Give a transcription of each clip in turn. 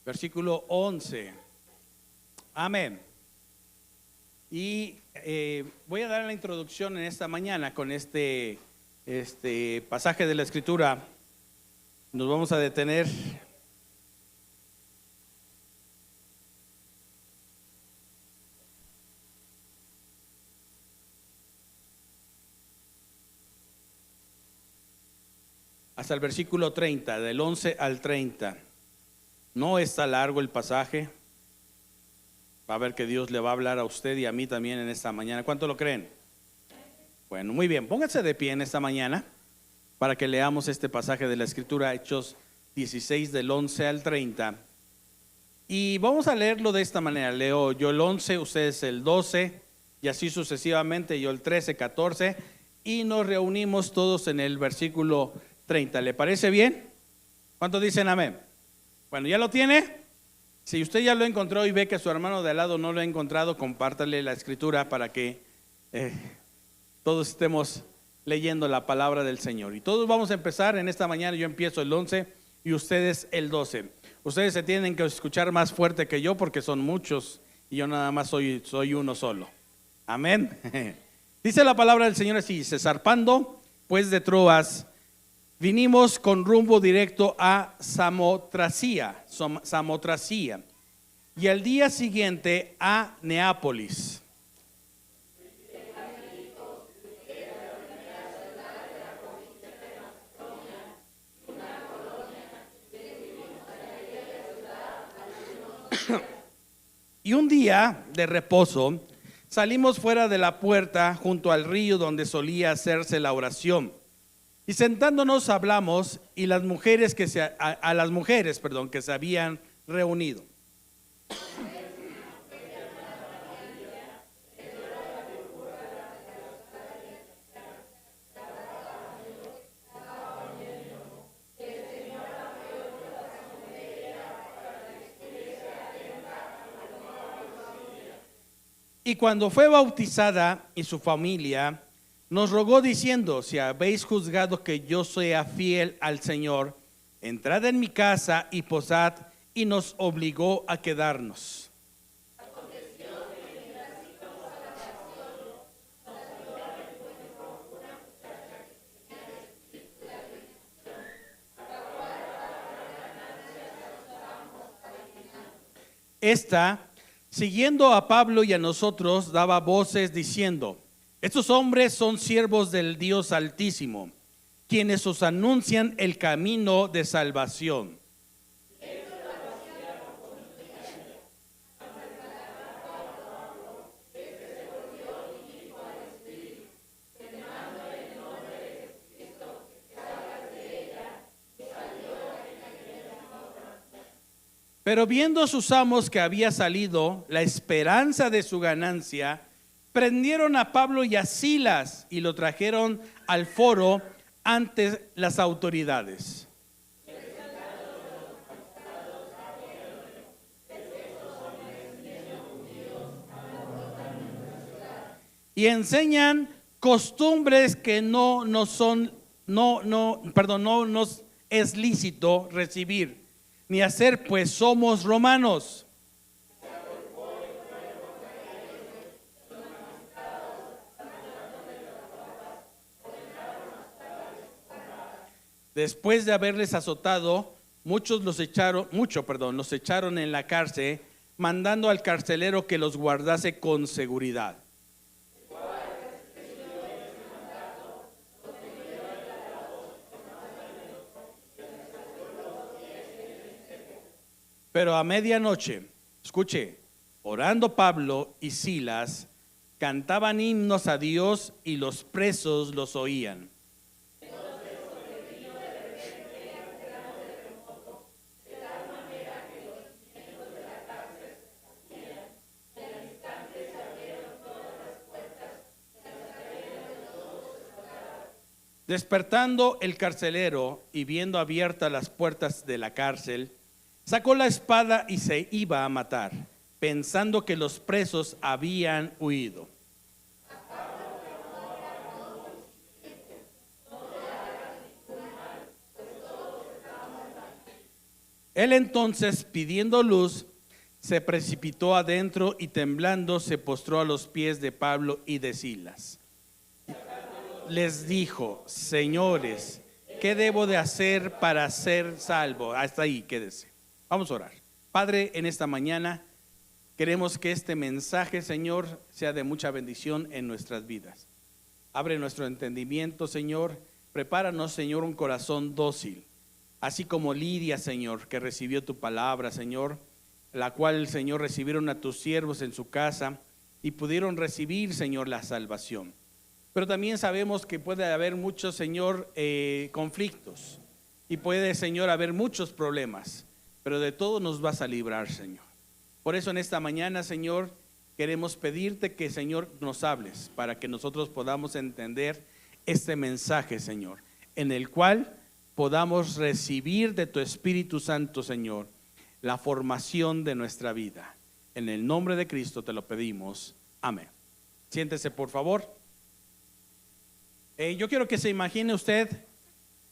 versículo 11. Amén. Y voy a dar la introducción en esta mañana con este pasaje de la Escritura. Nos vamos a detener hasta el versículo 30, del 11 al 30. No está largo el pasaje. Va a ver que Dios le va a hablar a usted y a mí también en esta mañana. ¿Cuánto lo creen? Bueno, muy bien. Pónganse de pie en esta mañana para que leamos este pasaje de la Escritura, Hechos 16, del 11 al 30. Y vamos a leerlo de esta manera. Leo yo el 11, ustedes el 12 y así sucesivamente, yo el 13, 14. Y nos reunimos todos en el versículo 30. ¿Le parece bien? ¿Cuántos dicen amén? Bueno, ¿ya lo tiene? Si usted ya lo encontró y ve que su hermano de al lado no lo ha encontrado, compártale la Escritura para que todos estemos leyendo la palabra del Señor. Y todos vamos a empezar en esta mañana. Yo empiezo el 11 y ustedes el 12. Ustedes se tienen que escuchar más fuerte que yo porque son muchos y yo nada más soy uno solo. Amén. Dice la palabra del Señor así: zarpando pues de Troas, vinimos con rumbo directo a Samotracia, y al día siguiente a Neápolis. Y un día de reposo salimos fuera de la puerta junto al río donde solía hacerse la oración. Y sentándonos hablamos y las mujeres que se habían reunido. Y cuando fue bautizada y su familia, nos rogó diciendo: si habéis juzgado que yo sea fiel al Señor, entrad en mi casa y posad, y nos obligó a quedarnos. Esta, siguiendo a Pablo y a nosotros, daba voces diciendo: estos hombres son siervos del Dios Altísimo, quienes os anuncian el camino de salvación. Pero viendo sus amos que había salido la esperanza de su ganancia, prendieron a Pablo y a Silas y lo trajeron al foro ante las autoridades. Y enseñan costumbres que no nos es lícito recibir ni hacer, pues somos romanos. Después de haberles azotado, los echaron en la cárcel, mandando al carcelero que los guardase con seguridad. Pero a medianoche, escuche, orando Pablo y Silas, cantaban himnos a Dios y los presos los oían. Despertando el carcelero y viendo abiertas las puertas de la cárcel, sacó la espada y se iba a matar, pensando que los presos habían huido. Él entonces, pidiendo luz, se precipitó adentro y temblando se postró a los pies de Pablo y de Silas. Les dijo: señores, ¿qué debo de hacer para ser salvo? Hasta ahí quédese. Vamos a orar. Padre, en esta mañana queremos que este mensaje, Señor, sea de mucha bendición en nuestras vidas. Abre nuestro entendimiento, Señor. Prepáranos, Señor, un corazón dócil, así como Lidia, Señor, que recibió tu palabra, Señor, la cual, Señor, recibieron a tus siervos en su casa y pudieron recibir, Señor, la salvación. Pero también sabemos que puede haber muchos, Señor, conflictos, y puede, Señor, haber muchos problemas, pero de todo nos vas a librar, Señor. Por eso en esta mañana, Señor, queremos pedirte que, Señor, nos hables para que nosotros podamos entender este mensaje, Señor, en el cual podamos recibir de tu Espíritu Santo, Señor, la formación de nuestra vida. En el nombre de Cristo te lo pedimos. Amén. Siéntese, por favor. Yo quiero que se imagine usted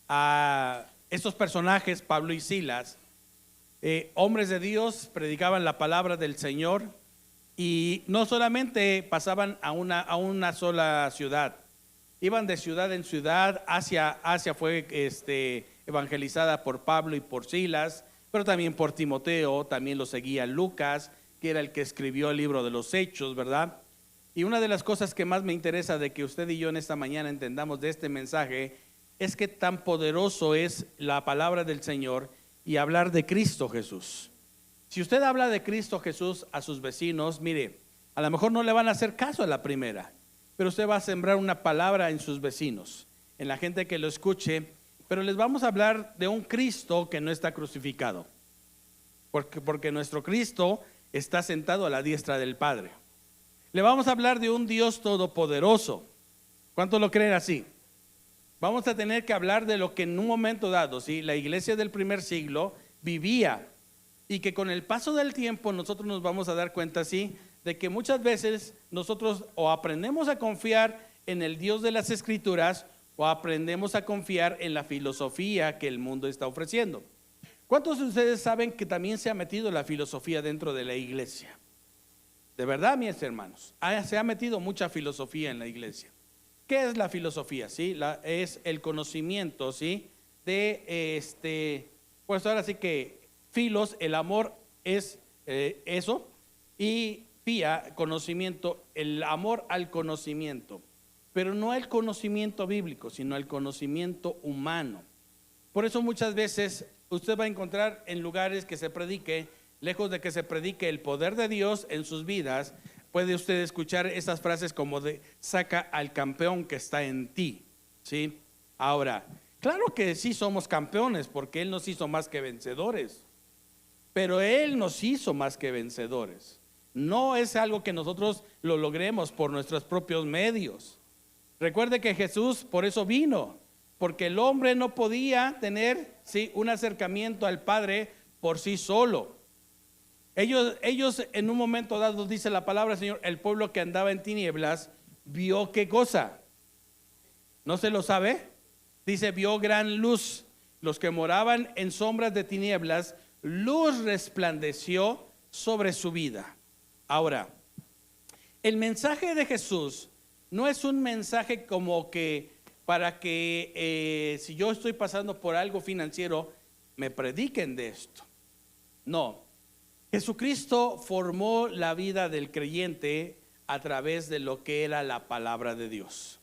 a estos personajes, Pablo y Silas, hombres de Dios, predicaban la palabra del Señor y no solamente pasaban a una sola ciudad, iban de ciudad en ciudad. Asia fue evangelizada por Pablo y por Silas, pero también por Timoteo. También lo seguía Lucas, que era el que escribió el libro de los Hechos, ¿verdad? Y una de las cosas que más me interesa de que usted y yo en esta mañana entendamos de este mensaje es que tan poderoso es la palabra del Señor y hablar de Cristo Jesús. Si usted habla de Cristo Jesús a sus vecinos, mire, a lo mejor no le van a hacer caso a la primera, pero usted va a sembrar una palabra en sus vecinos, en la gente que lo escuche. Pero les vamos a hablar de un Cristo que no está crucificado, porque nuestro Cristo está sentado a la diestra del Padre. Le vamos a hablar de un Dios todopoderoso. ¿Cuántos lo creen así? Vamos a tener que hablar de lo que en un momento dado, ¿sí?, la iglesia del primer siglo vivía, y que con el paso del tiempo nosotros nos vamos a dar cuenta, ¿sí?, de que muchas veces nosotros o aprendemos a confiar en el Dios de las Escrituras o aprendemos a confiar en la filosofía que el mundo está ofreciendo. ¿Cuántos de ustedes saben que también se ha metido la filosofía dentro de la iglesia? De verdad, mis hermanos, se ha metido mucha filosofía en la iglesia. ¿Qué es la filosofía? ¿Sí? Es el conocimiento, ¿sí?, de pues ahora sí que filos, el amor es eso, y fía, conocimiento, el amor al conocimiento, pero no el conocimiento bíblico, sino el conocimiento humano. Por eso muchas veces usted va a encontrar en lugares que se predique, lejos de que se predique el poder de Dios en sus vidas, puede usted escuchar esas frases como de: saca al campeón que está en ti, ¿sí? Ahora, claro que sí somos campeones, porque Él nos hizo más que vencedores, pero Él nos hizo más que vencedores. No es algo que nosotros lo logremos por nuestros propios medios. Recuerde que Jesús por eso vino, porque el hombre no podía tener, ¿sí?, un acercamiento al Padre por sí solo. Ellos en un momento dado, dice la palabra, Señor, el pueblo que andaba en tinieblas vio ¿qué cosa? ¿No se lo sabe? Dice, vio gran luz. Los que moraban en sombras de tinieblas, luz resplandeció sobre su vida. Ahora, el mensaje de Jesús no es un mensaje como que para que si yo estoy pasando por algo financiero, me prediquen de esto. No. Jesucristo formó la vida del creyente a través de lo que era la palabra de Dios.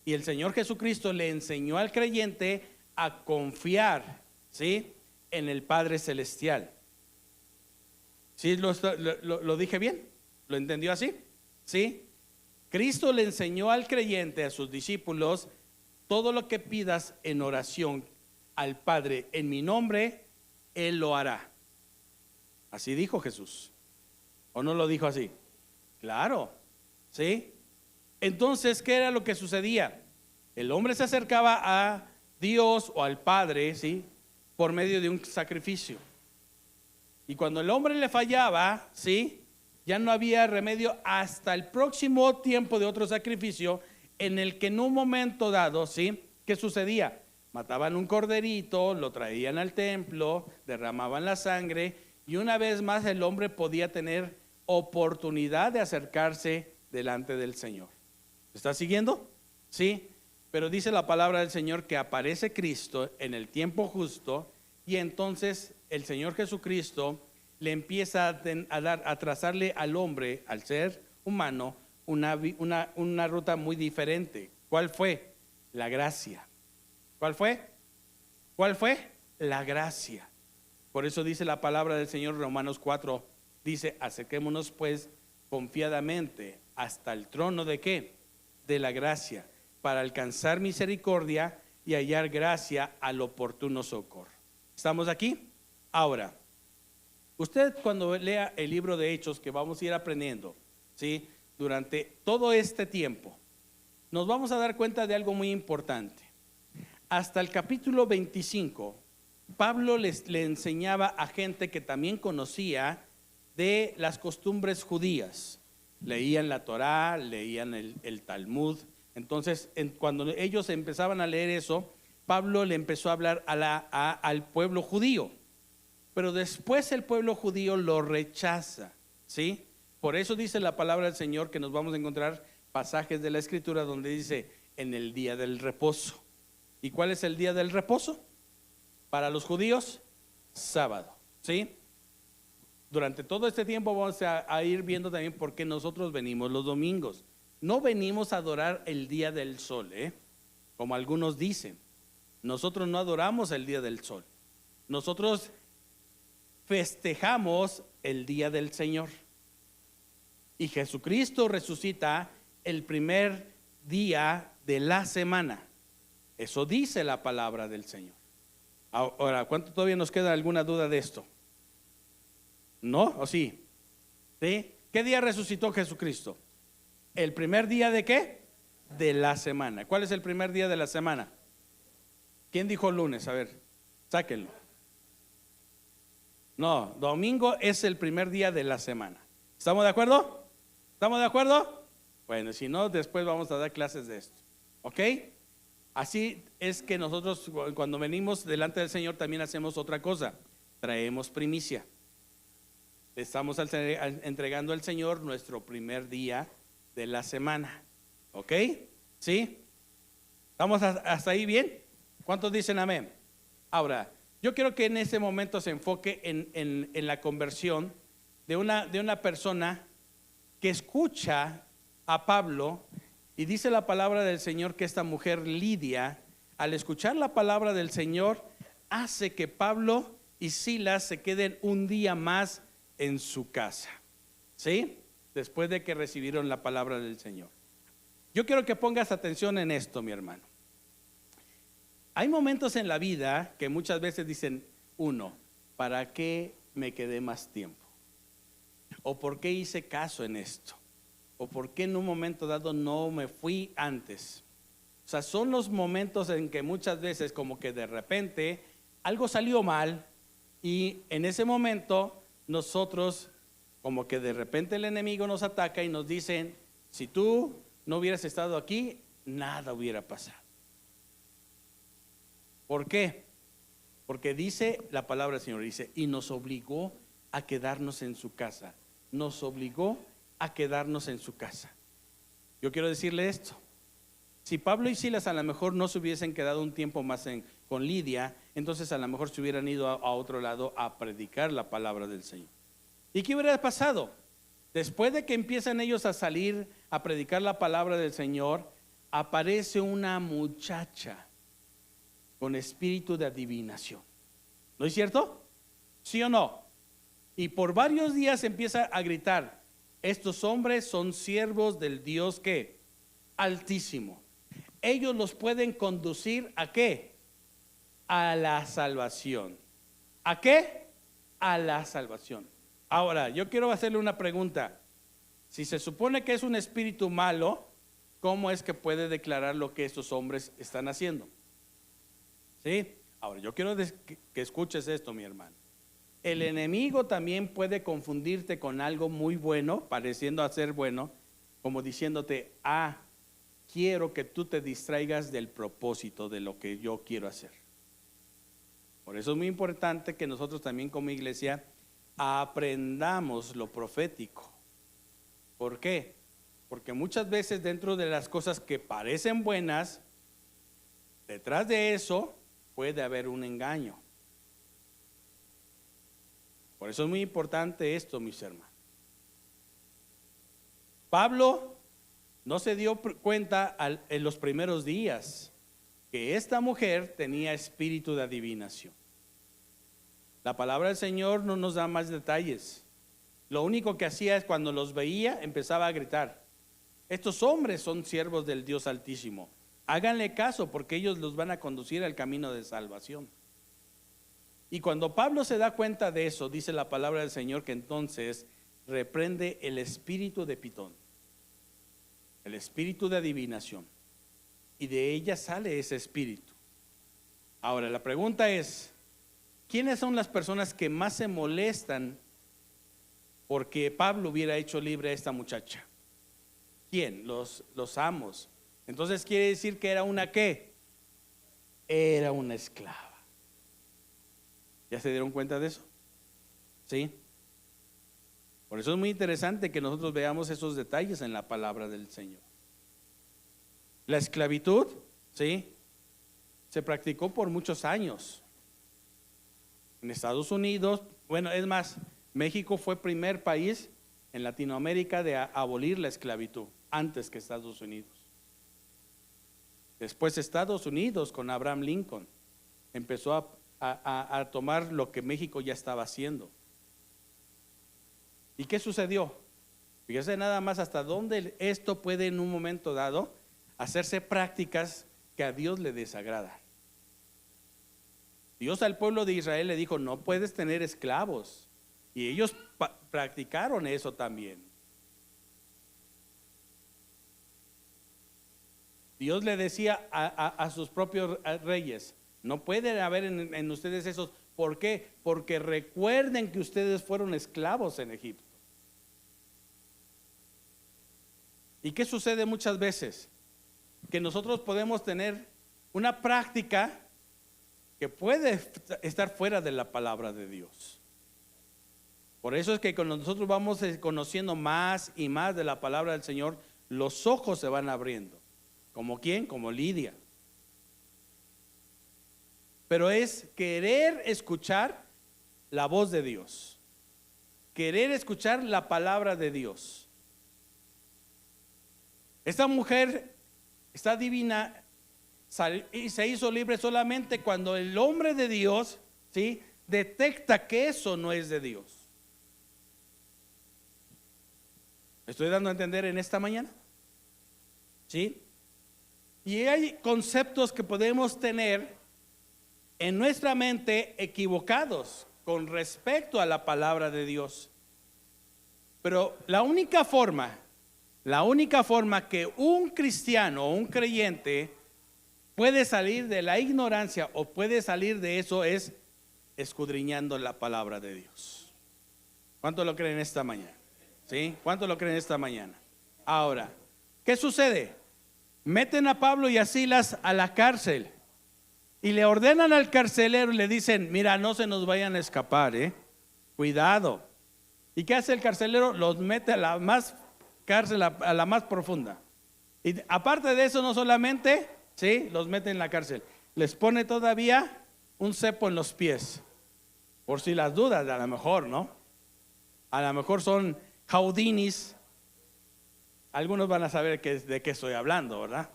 Y el Señor Jesucristo le enseñó al creyente a confiar, ¿sí?, en el Padre Celestial. ¿Sí lo dije bien? ¿Lo entendió así? ¿Sí? Cristo le enseñó al creyente, a sus discípulos: todo lo que pidas en oración al Padre en mi nombre, Él lo hará. Así dijo Jesús. ¿O no lo dijo así? Claro, ¿sí? Entonces, ¿qué era lo que sucedía? El hombre se acercaba a Dios o al Padre, ¿sí?, por medio de un sacrificio. Y cuando el hombre le fallaba, ¿sí?, ya no había remedio hasta el próximo tiempo de otro sacrificio, en el que en un momento dado, ¿sí?, ¿qué sucedía? Mataban un corderito, lo traían al templo, derramaban la sangre y una vez más el hombre podía tener oportunidad de acercarse delante del Señor. ¿Está siguiendo? Sí, pero dice la palabra del Señor que aparece Cristo en el tiempo justo y entonces el Señor Jesucristo le empieza a trazarle al hombre, al ser humano, una ruta muy diferente. ¿Cuál fue? La gracia. ¿Cuál fue? ¿Cuál fue? La gracia. Por eso dice la palabra del Señor, Romanos 4, dice, acerquémonos pues confiadamente hasta el trono ¿de qué? De la gracia, para alcanzar misericordia y hallar gracia al oportuno socorro. ¿Estamos aquí? Ahora, usted cuando lea el libro de Hechos, que vamos a ir aprendiendo, ¿sí? Durante todo este tiempo, nos vamos a dar cuenta de algo muy importante. Hasta el capítulo 25, Pablo le enseñaba a gente que también conocía de las costumbres judías. Leían la Torá, leían el Talmud. Entonces, cuando ellos empezaban a leer eso, Pablo le empezó a hablar al pueblo judío. Pero después el pueblo judío lo rechaza, ¿sí? Por eso dice la palabra del Señor que nos vamos a encontrar pasajes de la Escritura donde dice en el día del reposo. ¿Y cuál es el día del reposo? Para los judíos, sábado, ¿sí? Durante todo este tiempo vamos a ir viendo también por qué nosotros venimos los domingos. No venimos a adorar el día del sol, como algunos dicen. Nosotros no adoramos el día del sol. Nosotros festejamos el día del Señor. Y Jesucristo resucita el primer día de la semana. Eso dice la palabra del Señor. Ahora, ¿cuánto todavía nos queda alguna duda de esto? ¿No? ¿O sí? ¿Sí? ¿Qué día resucitó Jesucristo? ¿El primer día de qué? De la semana. ¿Cuál es el primer día de la semana? ¿Quién dijo lunes? A ver, sáquenlo. No, domingo es el primer día de la semana. ¿Estamos de acuerdo? ¿Estamos de acuerdo? Bueno, si no, después vamos a dar clases de esto. ¿Ok? Así es que nosotros cuando venimos delante del Señor también hacemos otra cosa. Traemos primicia. Estamos entregando al Señor nuestro primer día de la semana. ¿Ok? ¿Sí? ¿Estamos hasta ahí bien? ¿Cuántos dicen amén? Ahora, yo quiero que en ese momento se enfoque en la conversión de una persona que escucha a Pablo. Y dice la palabra del Señor que esta mujer Lidia, al escuchar la palabra del Señor, hace que Pablo y Silas se queden un día más en su casa, ¿sí? Después de que recibieron la palabra del Señor. Yo quiero que pongas atención en esto, mi hermano. Hay momentos en la vida que muchas veces dicen, uno, ¿para qué me quedé más tiempo? ¿O por qué hice caso en esto? ¿O por qué en un momento dado no me fui antes? O sea, son los momentos en que muchas veces como que de repente algo salió mal y en ese momento nosotros como que de repente el enemigo nos ataca y nos dicen, si tú no hubieras estado aquí, nada hubiera pasado. ¿Por qué? Porque dice la palabra del Señor, dice, y nos obligó a quedarnos en su casa. Nos obligó a quedarnos en su casa. Yo quiero decirle esto. Si Pablo y Silas a lo mejor no se hubiesen quedado un tiempo más con Lidia, entonces a lo mejor se hubieran ido a otro lado a predicar la palabra del Señor. ¿Y qué hubiera pasado? Después de que empiezan ellos a salir a predicar la palabra del Señor, aparece una muchacha con espíritu de adivinación. ¿No es cierto? ¿Sí o no? Y por varios días empieza a gritar, estos hombres son siervos del Dios ¿qué? Altísimo. Ellos los pueden conducir ¿a qué? A la salvación. ¿A qué? A la salvación. Ahora, yo quiero hacerle una pregunta. Si se supone que es un espíritu malo, ¿cómo es que puede declarar lo que estos hombres están haciendo? ¿Sí? Ahora, yo quiero que escuches esto, mi hermano. El enemigo también puede confundirte con algo muy bueno, pareciendo a ser bueno, como diciéndote, quiero que tú te distraigas del propósito de lo que yo quiero hacer. Por eso es muy importante que nosotros también como iglesia aprendamos lo profético. ¿Por qué? Porque muchas veces dentro de las cosas que parecen buenas, detrás de eso puede haber un engaño. Por eso es muy importante esto, mis hermanos. Pablo no se dio cuenta en los primeros días que esta mujer tenía espíritu de adivinación. La palabra del Señor no nos da más detalles. Lo único que hacía es cuando los veía empezaba a gritar: estos hombres son siervos del Dios Altísimo, háganle caso porque ellos los van a conducir al camino de salvación. Y cuando Pablo se da cuenta de eso, dice la palabra del Señor que entonces reprende el espíritu de Pitón, el espíritu de adivinación, y de ella sale ese espíritu. Ahora la pregunta es: ¿quiénes son las personas que más se molestan porque Pablo hubiera hecho libre a esta muchacha? ¿Quién? Los amos. Entonces quiere decir que era una ¿qué? Era una esclava. ¿Ya se dieron cuenta de eso? ¿Sí? Por eso es muy interesante que nosotros veamos esos detalles en la palabra del Señor. La esclavitud, ¿sí?, se practicó por muchos años. En Estados Unidos, bueno, es más, México fue primer país en Latinoamérica de abolir la esclavitud antes que Estados Unidos. Después Estados Unidos con Abraham Lincoln empezó a tomar lo que México ya estaba haciendo. ¿Y qué sucedió? Fíjese nada más hasta dónde esto puede en un momento dado hacerse prácticas que a Dios le desagradan. Dios al pueblo de Israel le dijo: no puedes tener esclavos. Y ellos practicaron eso también. Dios le decía a sus propios reyes: no puede haber en ustedes esos. ¿Por qué? Porque recuerden que ustedes fueron esclavos en Egipto. ¿Y qué sucede muchas veces? Que nosotros podemos tener una práctica que puede estar fuera de la palabra de Dios. Por eso es que cuando nosotros vamos conociendo más y más de la palabra del Señor, los ojos se van abriendo. ¿Como quién? Como Lidia. Pero es querer escuchar la voz de Dios, querer escuchar la palabra de Dios. Esta mujer está divina y se hizo libre solamente cuando el hombre de Dios, ¿sí?, detecta que eso no es de Dios. ¿Me estoy dando a entender en esta mañana? ¿Sí? Y hay conceptos que podemos tener en nuestra mente equivocados con respecto a la palabra de Dios. Pero la única forma que un cristiano o un creyente puede salir de la ignorancia o puede salir de eso es escudriñando la palabra de Dios. ¿Cuánto lo creen esta mañana? ¿Sí? ¿Cuánto lo creen esta mañana? Ahora, ¿qué sucede? Meten a Pablo y a Silas a la cárcel y le ordenan al carcelero y le dicen: mira, no se nos vayan a escapar, cuidado. ¿Y qué hace el carcelero? Los mete a la más cárcel, a la más profunda. Y aparte de eso, no solamente, ¿sí?, los mete en la cárcel, les pone todavía un cepo en los pies, por si las dudas, a lo mejor, ¿no? A lo mejor son Houdinis. Algunos van a saber de qué estoy hablando, ¿verdad?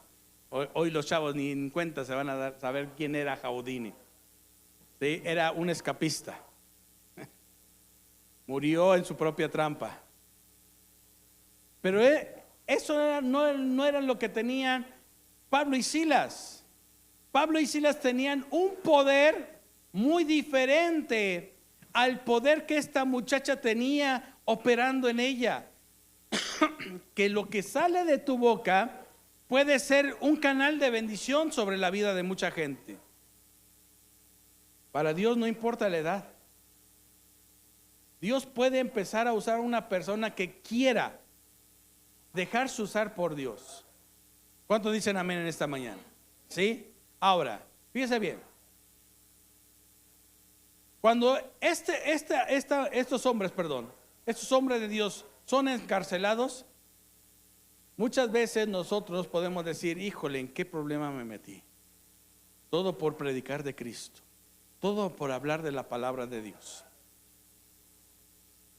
Hoy los chavos ni en cuenta se van a saber quién era Houdini. ¿Sí? Era un escapista. Murió en su propia trampa. Pero eso no era lo que tenían Pablo y Silas. Pablo y Silas tenían un poder muy diferente al poder que esta muchacha tenía operando en ella. Que lo que sale de tu boca puede ser un canal de bendición sobre la vida de mucha gente. Para Dios no importa la edad. Dios puede empezar a usar a una persona que quiera dejarse usar por Dios. ¿Cuántos dicen amén en esta mañana? ¿Sí? Ahora, fíjese bien. Cuando estos hombres de Dios son encarcelados, muchas veces nosotros podemos decir, híjole, ¿en qué problema me metí? Todo por predicar de Cristo, todo por hablar de la palabra de Dios.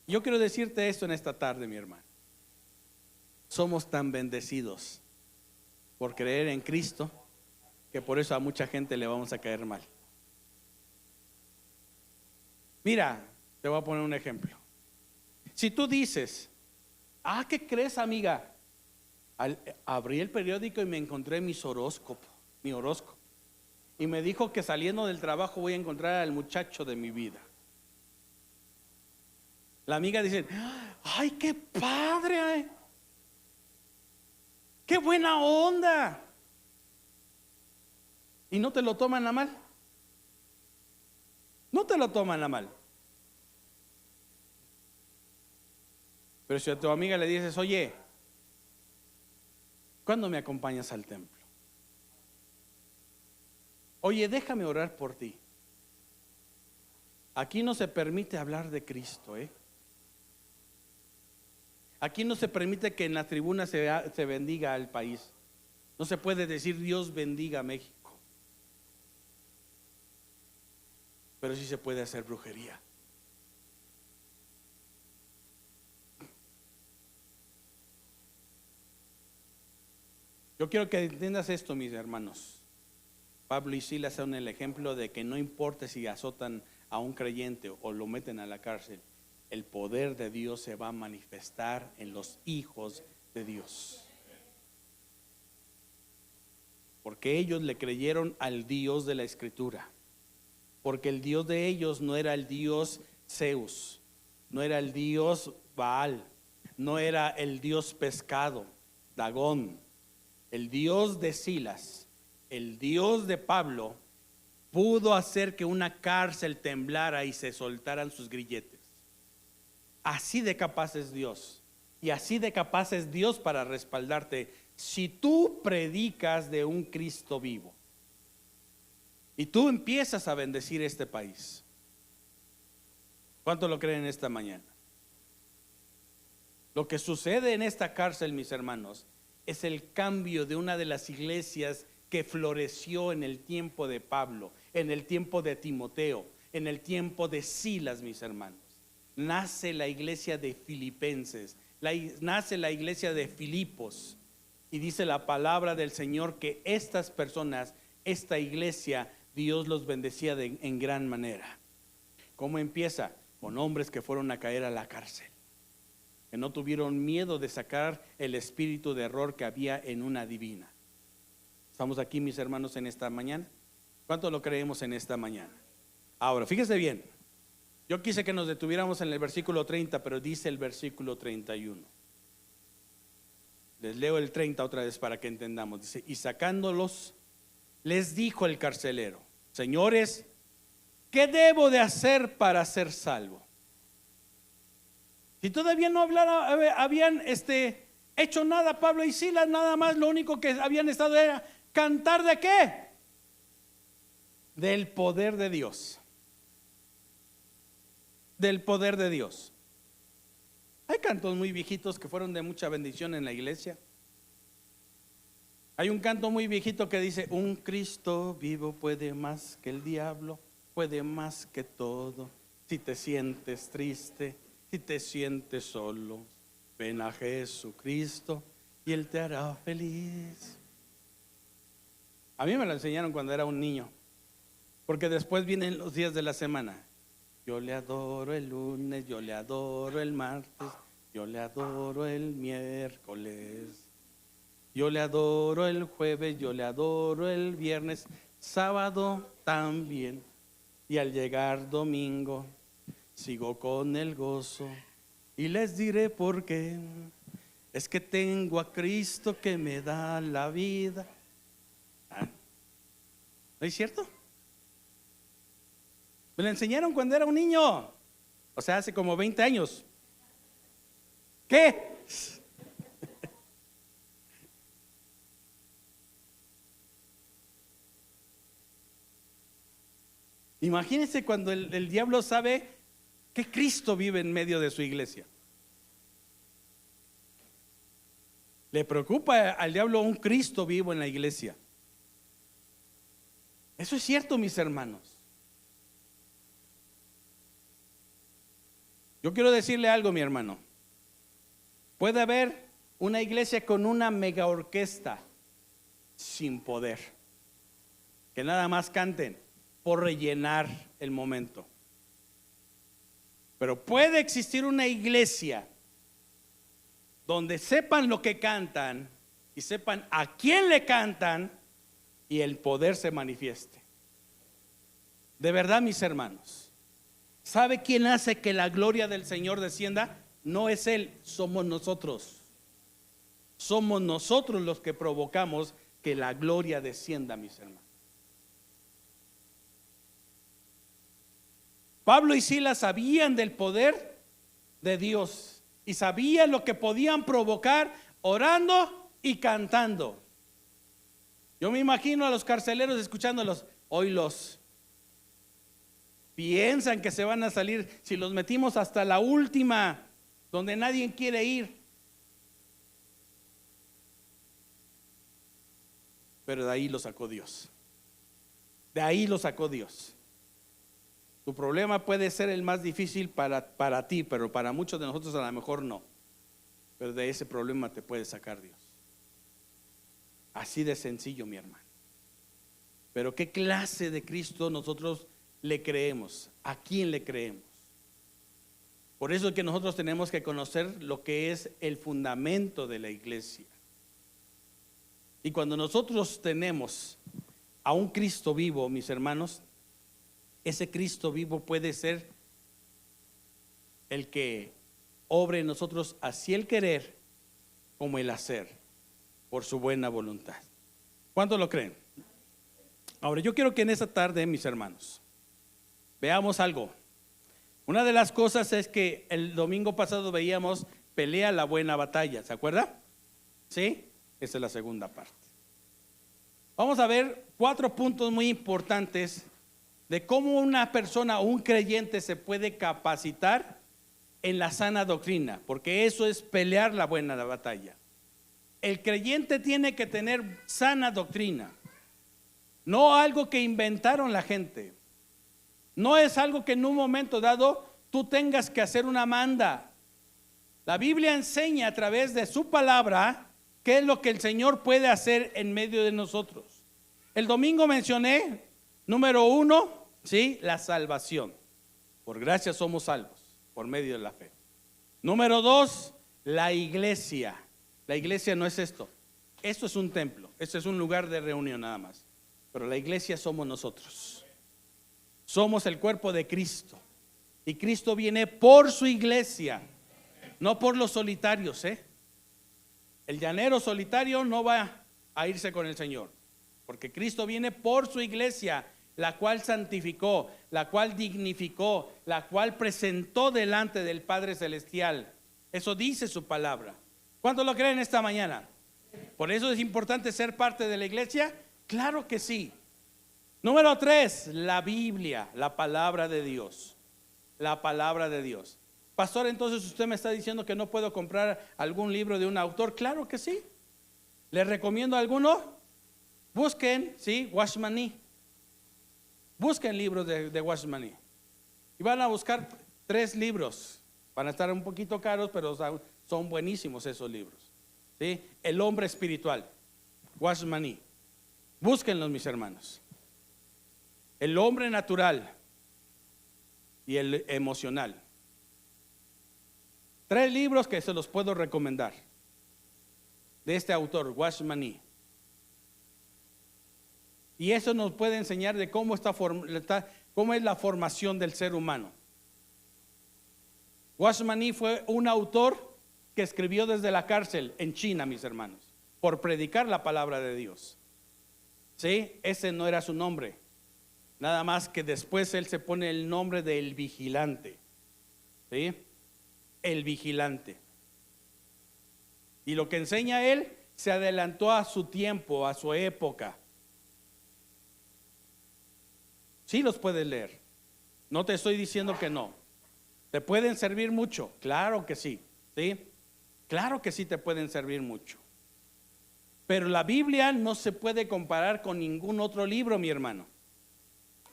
Yo quiero decirte esto en esta tarde, mi hermano. Somos tan bendecidos por creer en Cristo que por eso a mucha gente le vamos a caer mal. Mira, te voy a poner un ejemplo. Si tú dices, ¿qué crees, amiga? Abrí el periódico y me encontré mi horóscopo. Y me dijo que saliendo del trabajo voy a encontrar al muchacho de mi vida. La amiga dice, ¡ay, qué padre! ¡Qué buena onda! Y no te lo toman a mal. No te lo toman a mal. Pero si a tu amiga le dices, oye, ¿cuándo me acompañas al templo? Oye, déjame orar por ti. Aquí no se permite hablar de Cristo, Aquí no se permite que en la tribuna se bendiga al país. No se puede decir Dios bendiga a México. Pero sí se puede hacer brujería. Yo quiero que entiendas esto, mis hermanos. Pablo y Silas son el ejemplo de que no importa si azotan a un creyente o lo meten a la cárcel, el poder de Dios se va a manifestar en los hijos de Dios. Porque ellos le creyeron al Dios de la Escritura. Porque el Dios de ellos no era el Dios Zeus, no era el Dios Baal, no era el Dios pescado, Dagón. El Dios de Silas, el Dios de Pablo, pudo hacer que una cárcel temblara y se soltaran sus grilletes. Así de capaz es Dios. Y así de capaz es Dios para respaldarte si tú predicas de un Cristo vivo. Y tú empiezas a bendecir este país. ¿Cuánto lo creen esta mañana? Lo que sucede en esta cárcel, mis hermanos, es el cambio de una de las iglesias que floreció en el tiempo de Pablo, en el tiempo de Timoteo, en el tiempo de Silas, mis hermanos. Nace la iglesia de Filipenses, nace la iglesia de Filipos, y dice la palabra del Señor que estas personas, esta iglesia, Dios los bendecía en gran manera. ¿Cómo empieza? Con hombres que fueron a caer a la cárcel, que no tuvieron miedo de sacar el espíritu de error que había en una divina. ¿Estamos aquí, mis hermanos, en esta mañana? ¿Cuánto lo creemos en esta mañana? Ahora, fíjese bien. Yo quise que nos detuviéramos en el versículo 30, pero dice el versículo 31. Les leo el 30 otra vez para que entendamos. Dice, y sacándolos, les dijo el carcelero, señores, ¿qué debo de hacer para ser salvo? Si todavía no habían hecho nada Pablo y Silas, nada más lo único que habían estado era cantar ¿de qué? Del poder de Dios. Del poder de Dios. Hay cantos muy viejitos que fueron de mucha bendición en la iglesia. Hay un canto muy viejito que dice, un Cristo vivo puede más que el diablo, puede más que todo. Si te sientes triste, si te sientes solo, ven a Jesucristo y Él te hará feliz. A mí me lo enseñaron cuando era un niño, porque después vienen los días de la semana. Yo le adoro el lunes, yo le adoro el martes, yo le adoro el miércoles, yo le adoro el jueves, yo le adoro el viernes, sábado también. Y al llegar domingo, sigo con el gozo y les diré por qué. Es que tengo a Cristo que me da la vida. ¿No es cierto? Me lo enseñaron cuando era un niño, o sea, hace como 20 años. ¿Qué? Imagínense cuando el diablo sabe que Cristo vive en medio de su iglesia. Le preocupa al diablo un Cristo vivo en la iglesia. Eso es cierto, mis hermanos. Yo quiero decirle algo, mi hermano. Puede haber una iglesia con una mega orquesta sin poder, que nada más canten por rellenar el momento. Pero puede existir una iglesia donde sepan lo que cantan y sepan a quién le cantan y el poder se manifieste. De verdad, mis hermanos, ¿sabe quién hace que la gloria del Señor descienda? No es Él, somos nosotros. Somos nosotros los que provocamos que la gloria descienda, mis hermanos. Pablo y Silas sabían del poder de Dios y sabían lo que podían provocar orando y cantando. Yo me imagino a los carceleros escuchándolos. Hoy los piensan que se van a salir si los metimos hasta la última, donde nadie quiere ir. Pero de ahí lo sacó Dios. De ahí lo sacó Dios. Tu problema puede ser el más difícil para ti, pero para muchos de nosotros a lo mejor no. Pero de ese problema te puede sacar Dios. Así de sencillo, mi hermano. Pero ¿qué clase de Cristo nosotros le creemos? ¿A quién le creemos? Por eso es que nosotros tenemos que conocer lo que es el fundamento de la iglesia. Y cuando nosotros tenemos a un Cristo vivo, mis hermanos, ese Cristo vivo puede ser el que obre en nosotros así el querer como el hacer por su buena voluntad. ¿Cuántos lo creen? Ahora yo quiero que en esta tarde, mis hermanos, veamos algo. Una de las cosas es que el domingo pasado veíamos pelea la buena batalla, ¿se acuerda? ¿Sí? Esa es la segunda parte. Vamos a ver 4 puntos muy importantes de cómo una persona o un creyente se puede capacitar en la sana doctrina, porque eso es pelear la buena batalla. El creyente tiene que tener sana doctrina, no algo que inventaron la gente. No es algo que en un momento dado tú tengas que hacer una manda. La Biblia enseña a través de su palabra qué es lo que el Señor puede hacer en medio de nosotros. El domingo mencioné, número 1, ¿sí? La salvación. Por gracia somos salvos, por medio de la fe. Número 2, la iglesia. La iglesia no es esto. Esto es un templo, esto es un lugar de reunión nada más. Pero la iglesia somos nosotros. Somos el cuerpo de Cristo. Y Cristo viene por su iglesia, no por los solitarios, El llanero solitario no va a irse con el Señor, porque Cristo viene por su iglesia, la cual santificó, la cual dignificó, la cual presentó delante del Padre Celestial. Eso dice su palabra. ¿Cuántos lo creen esta mañana? ¿Por eso es importante ser parte de la iglesia? Claro que sí. Número 3, la Biblia, la palabra de Dios. La palabra de Dios. Pastor, entonces usted me está diciendo que no puedo comprar algún libro de un autor. Claro que sí. ¿Les recomiendo alguno? Busquen, ¿sí? Watchman Nee. Busquen libros de Watchman Nee. Y van a buscar 3 libros. Van a estar un poquito caros, pero son buenísimos esos libros. ¿Sí? El hombre espiritual, Watchman Nee. Búsquenlos, mis hermanos. El hombre natural y el emocional. 3 libros que se los puedo recomendar de este autor, Watchman Nee. Y eso nos puede enseñar de cómo es la formación del ser humano. Watchman Nee fue un autor que escribió desde la cárcel en China, mis hermanos, por predicar la palabra de Dios. ¿Sí? Ese no era su nombre. Nada más que después él se pone el nombre del vigilante. ¿Sí? El vigilante. Y lo que enseña él se adelantó a su tiempo, a su época. Sí los puedes leer. No te estoy diciendo que no. ¿Te pueden servir mucho? Claro que sí, ¿sí? Claro que sí te pueden servir mucho. Pero la Biblia no se puede comparar con ningún otro libro, mi hermano.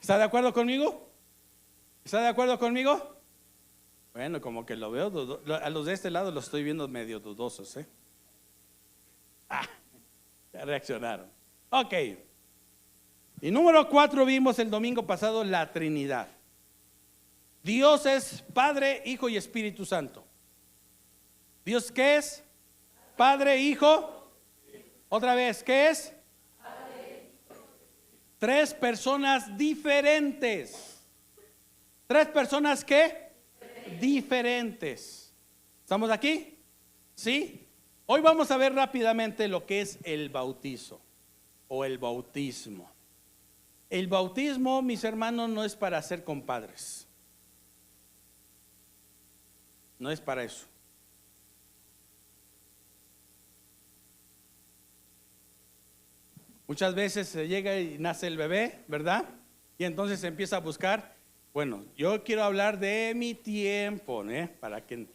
¿Está de acuerdo conmigo? ¿Está de acuerdo conmigo? Bueno, como que lo veo, a los de este lado los estoy viendo medio dudosos, ¿eh? Ya reaccionaron. Ok. Y número 4 vimos el domingo pasado la Trinidad. Dios es Padre, Hijo y Espíritu Santo. ¿Dios qué es? Padre, Hijo. Otra vez, ¿qué es? Tres personas diferentes. ¿Tres personas qué? Diferentes. ¿Estamos aquí? ¿Sí? Hoy vamos a ver rápidamente lo que es el bautizo o el bautismo. El bautismo, mis hermanos, no es para ser compadres. No es para eso. Muchas veces se llega y nace el bebé, ¿verdad? Y entonces se empieza a buscar. Bueno, yo quiero hablar de mi tiempo, ¿eh? Para que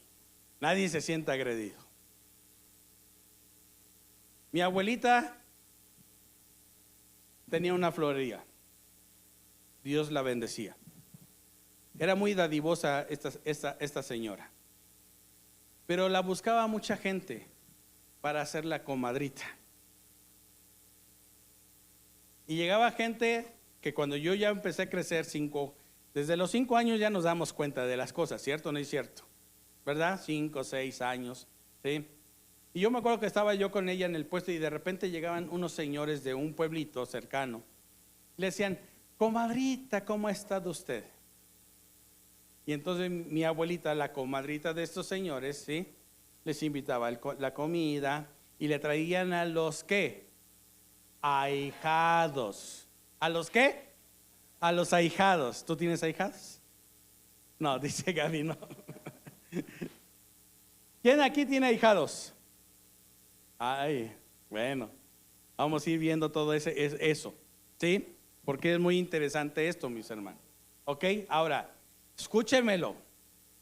nadie se sienta agredido. Mi abuelita tenía una florería. Dios la bendecía. Era muy dadivosa esta señora. Pero la buscaba mucha gente para hacer la comadrita. Y llegaba gente que cuando yo ya empecé a crecer, desde los 5 años ya nos damos cuenta de las cosas, ¿cierto o no es cierto? ¿Verdad? 5, 6 años, ¿sí? Y yo me acuerdo que estaba yo con ella en el puesto y de repente llegaban unos señores de un pueblito cercano. Le decían, comadrita, ¿cómo ha estado usted? Y entonces mi abuelita, la comadrita de estos señores, ¿sí? Les invitaba la comida y le traían a los ¿qué? Ahijados. ¿A los qué? A los ahijados. ¿Tú tienes ahijados? No, dice Gaby, no. ¿Quién aquí tiene ahijados? Ay, bueno, vamos a ir viendo todo eso, ¿sí? Porque es muy interesante esto, mis hermanos. ¿Ok? Ahora, escúchenmelo,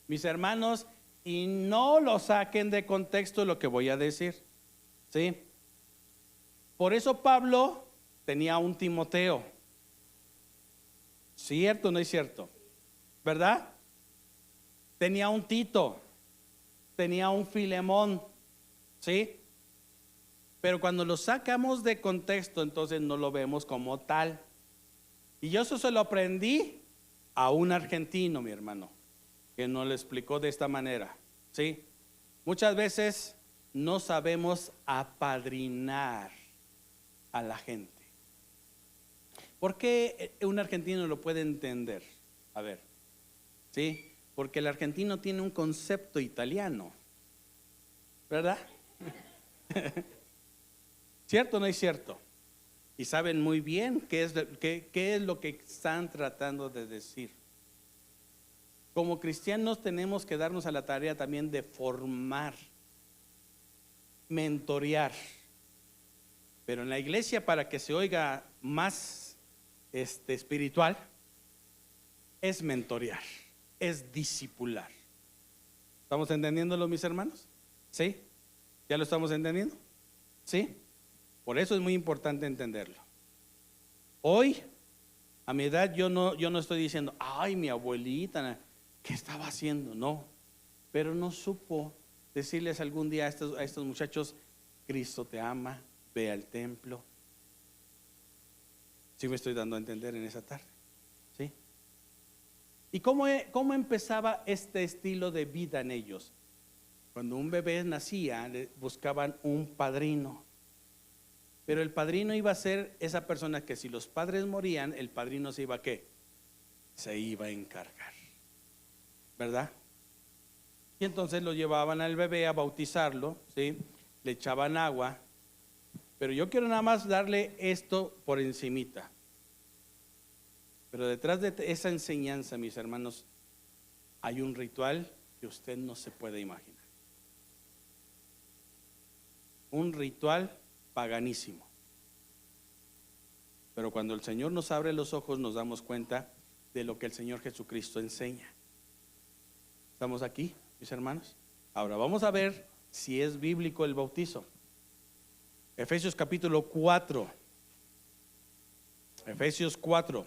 mis hermanos, y no lo saquen de contexto lo que voy a decir, ¿sí? Por eso Pablo tenía un Timoteo. ¿Cierto o no es cierto? ¿Verdad? Tenía un Tito, tenía un Filemón, ¿sí? Pero cuando lo sacamos de contexto, entonces no lo vemos como tal. Y yo eso se lo aprendí a un argentino, mi hermano, que nos lo explicó de esta manera, ¿sí? Muchas veces no sabemos apadrinar a la gente. ¿Por qué un argentino lo puede entender? A ver, ¿sí? Porque el argentino tiene un concepto italiano, ¿verdad? ¿Cierto o no es cierto? Y saben muy bien qué es lo que están tratando de decir. Como cristianos tenemos que darnos a la tarea también de formar, mentorear. Pero en la iglesia, para que se oiga más espiritual, es mentorear, es discipular. ¿Estamos entendiéndolo, mis hermanos? ¿Sí? ¿Ya lo estamos entendiendo? ¿Sí? Por eso es muy importante entenderlo. Hoy, a mi edad, yo no estoy diciendo, ay, mi abuelita, ¿qué estaba haciendo? No, pero no supo decirles algún día a estos muchachos, Cristo te ama, ve al templo. ¿Sí me estoy dando a entender en esa tarde? ¿Sí? ¿Y cómo empezaba este estilo de vida en ellos? Cuando un bebé nacía, buscaban un padrino. Pero el padrino iba a ser esa persona que si los padres morían, el padrino se iba a ¿qué? Se iba a encargar, ¿verdad? Y entonces lo llevaban al bebé a bautizarlo, ¿sí? Le echaban agua. Pero yo quiero nada más darle esto por encimita. Pero detrás de esa enseñanza, mis hermanos, hay un ritual que usted no se puede imaginar. Un ritual paganísimo. Pero cuando el Señor nos abre los ojos, nos damos cuenta de lo que el Señor Jesucristo enseña. ¿Estamos aquí, mis hermanos? Ahora vamos a ver si es bíblico el bautizo. Efesios capítulo 4. Efesios 4,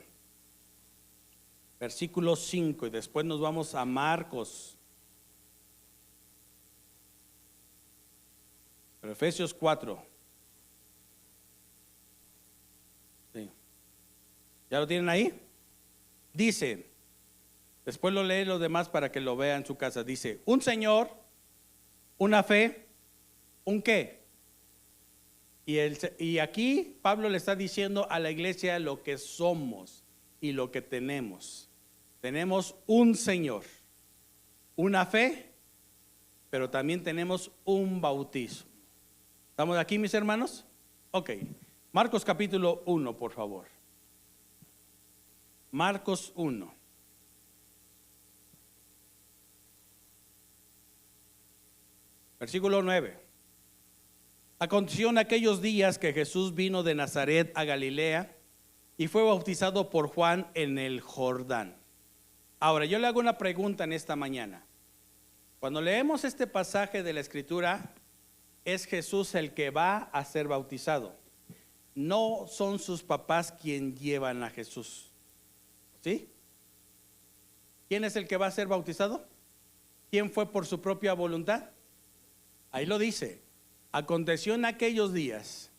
versículo 5, y después nos vamos a Marcos. Pero Efesios 4. Sí. ¿Ya lo tienen ahí? Dice, después lo lee los demás para que lo vean en su casa. Dice, un Señor, una fe, ¿un qué? Y aquí Pablo le está diciendo a la iglesia lo que somos y lo que tenemos. Tenemos un Señor, una fe, pero también tenemos un bautismo. ¿Estamos aquí, mis hermanos? Ok. Marcos capítulo 1, por favor. Marcos 1. Versículo 9. Aconteció en aquellos días que Jesús vino de Nazaret a Galilea y fue bautizado por Juan en el Jordán. Ahora, yo le hago una pregunta en esta mañana. Cuando leemos este pasaje de la Escritura, es Jesús el que va a ser bautizado. No son sus papás quien llevan a Jesús. ¿Sí? ¿Quién es el que va a ser bautizado? ¿Quién fue por su propia voluntad? Ahí lo dice. Aconteció en aquellos días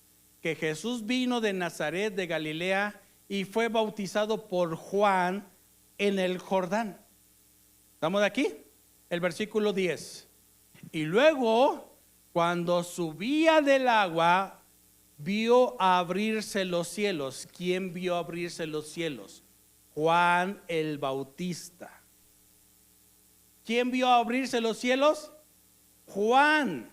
que Jesús vino de Nazaret de Galilea y fue bautizado por Juan en el Jordán. ¿Estamos de aquí? El versículo 10. Y luego, cuando subía del agua, vio abrirse los cielos. ¿Quién vio abrirse los cielos? Juan el Bautista. ¿Quién vio abrirse los cielos? Juan.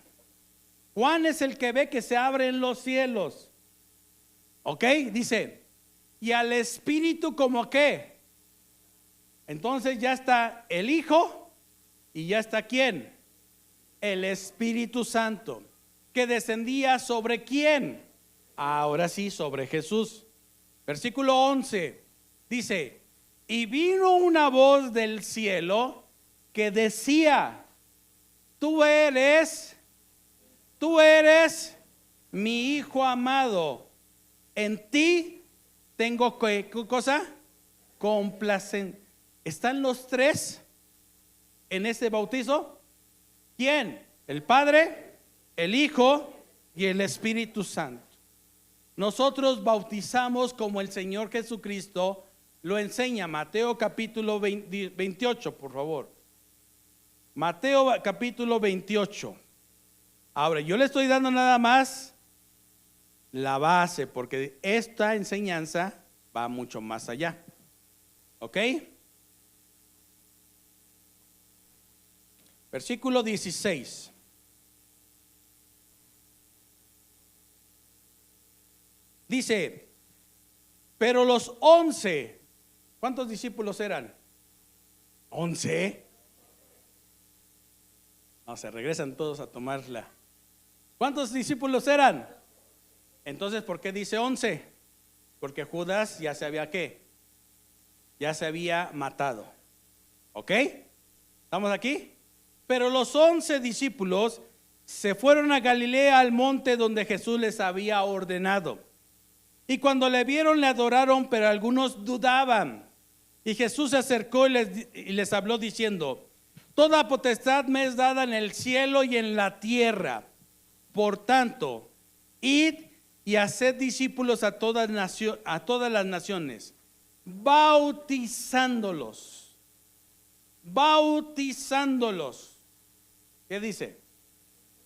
Juan es el que ve que se abren los cielos. ¿Ok? Dice, y al Espíritu como qué. Entonces ya está el Hijo y ya está ¿quién? El Espíritu Santo, que descendía sobre ¿quién? Ahora sí, sobre Jesús. Versículo 11 dice, y vino una voz del cielo que decía, tú eres mi Hijo amado, en ti tengo ¿qué cosa? Complacencia. ¿Están los tres en este bautizo? ¿Quién? El Padre, el Hijo y el Espíritu Santo. Nosotros bautizamos como el Señor Jesucristo lo enseña. Mateo capítulo 28, por favor. Mateo capítulo 28. Ahora, yo le estoy dando nada más la base, porque esta enseñanza va mucho más allá. ¿Ok? Versículo 16. Dice, pero los 11, ¿cuántos discípulos eran? 11. No, se regresan todos a tomarla. ¿Cuántos discípulos eran? Entonces, ¿por qué dice 11? Porque Judas ya se había ¿qué? Ya se había matado. ¿Ok? ¿Estamos aquí? Pero los 11 discípulos se fueron a Galilea, al monte donde Jesús les había ordenado. Y cuando le vieron, le adoraron, pero algunos dudaban. Y Jesús se acercó y les habló diciendo, toda potestad me es dada en el cielo y en la tierra. Por tanto, id y haced discípulos a todas las naciones, bautizándolos. ¿Qué dice?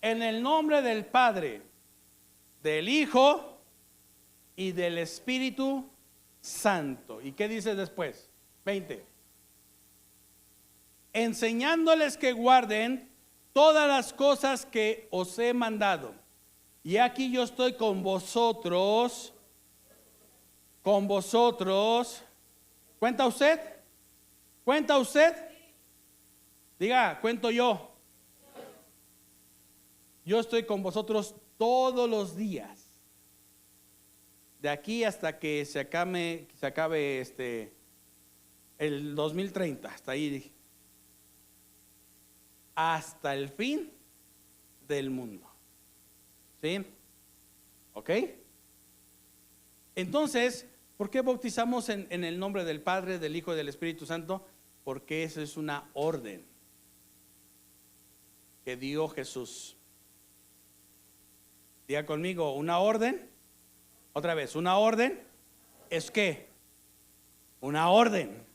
En el nombre del Padre, del Hijo y del Espíritu Santo. ¿Y qué dice después? 20. Enseñándoles que guarden todas las cosas que os he mandado. Y aquí yo estoy con vosotros. ¿Cuenta usted? ¿Cuenta usted? Diga, cuento yo. Yo estoy con vosotros todos los días, de aquí hasta que se acabe el 2030, hasta ahí dije. Hasta el fin del mundo. ¿Sí? ¿Ok? Entonces, ¿por qué bautizamos en el nombre del Padre, del Hijo y del Espíritu Santo? Porque eso es una orden que dio Jesús. Diga conmigo, una orden. Otra vez, una orden es ¿qué? Una orden.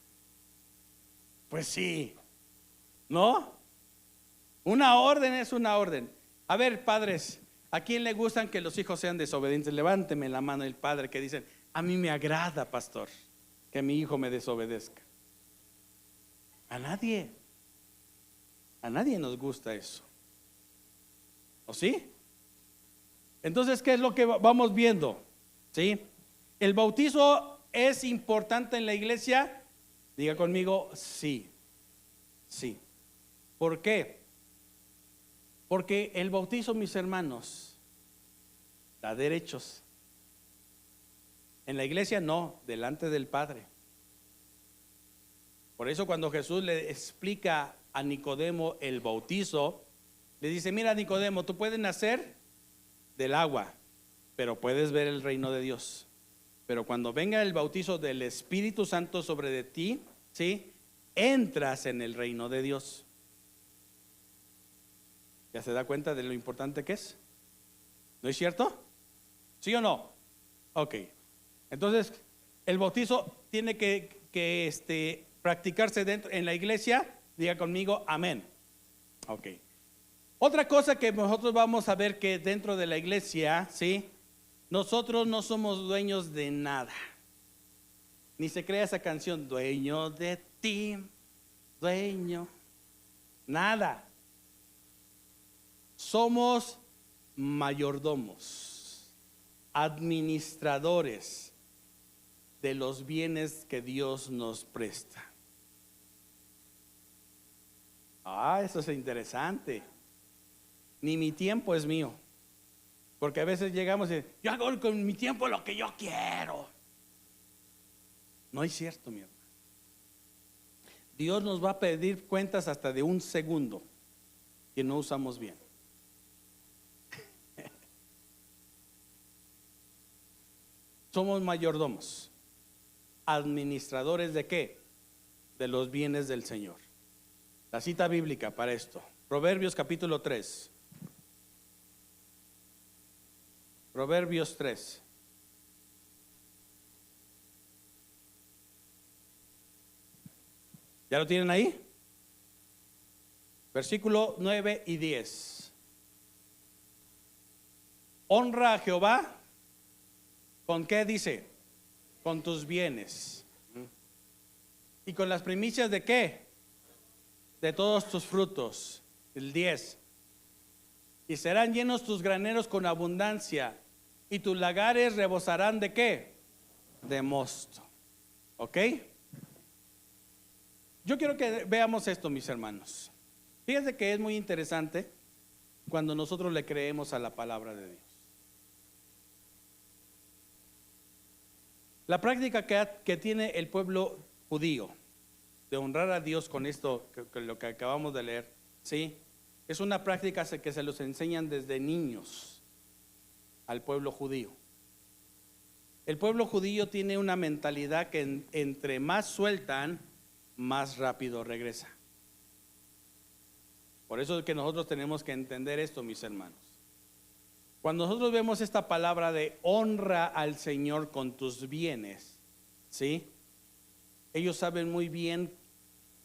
Pues sí, ¿no? Una orden es una orden. A ver, padres, ¿a quién le gustan que los hijos sean desobedientes? Levánteme la mano el padre que dicen: a mí me agrada, pastor, que mi hijo me desobedezca. A nadie nos gusta eso. ¿O sí? Entonces, ¿qué es lo que vamos viendo? ¿Sí? ¿El bautizo es importante en la iglesia? Diga conmigo, sí. Sí. ¿Por qué? Porque el bautizo, mis hermanos, da derechos. En la iglesia no, delante del Padre. Por eso cuando Jesús le explica a Nicodemo el bautizo, le dice: mira, Nicodemo, tú puedes nacer del agua, pero puedes ver el reino de Dios. Pero cuando venga el bautizo del Espíritu Santo sobre de ti, ¿sí?, entras en el reino de Dios. ¿Ya se da cuenta de lo importante que es? ¿No es cierto? ¿Sí o no? Ok. Entonces, el bautizo tiene que practicarse dentro en la iglesia. Diga conmigo, amén. Ok. Otra cosa que nosotros vamos a ver, que dentro de la iglesia, ¿sí?, nosotros no somos dueños de nada. Ni se crea esa canción, dueño de ti, dueño. Nada. Somos mayordomos, administradores de los bienes que Dios nos presta. Eso es interesante. Ni mi tiempo es mío. Porque a veces llegamos y yo hago con mi tiempo lo que yo quiero. No es cierto, mi hermano. Dios nos va a pedir cuentas hasta de un segundo que no usamos bien. Somos mayordomos, administradores ¿de qué? De los bienes del Señor. La cita bíblica para esto, Proverbios capítulo 3. Proverbios 3. ¿Ya lo tienen ahí? Versículo 9 y 10. Honra a Jehová. ¿Con qué dice? Con tus bienes. ¿Y con las primicias de qué? De todos tus frutos. El 10. Y serán llenos tus graneros con abundancia, y tus lagares rebosarán ¿de qué? De mosto. ¿Ok? Yo quiero que veamos esto, mis hermanos. Fíjense que es muy interesante cuando nosotros le creemos a la palabra de Dios. La práctica que tiene el pueblo judío de honrar a Dios con esto, lo que acabamos de leer, ¿sí?, es una práctica que se los enseñan desde niños al pueblo judío. El pueblo judío tiene una mentalidad que entre más sueltan, más rápido regresa. Por eso es que nosotros tenemos que entender esto, mis hermanos. Cuando nosotros vemos esta palabra de honra al Señor con tus bienes, ¿sí?, ellos saben muy bien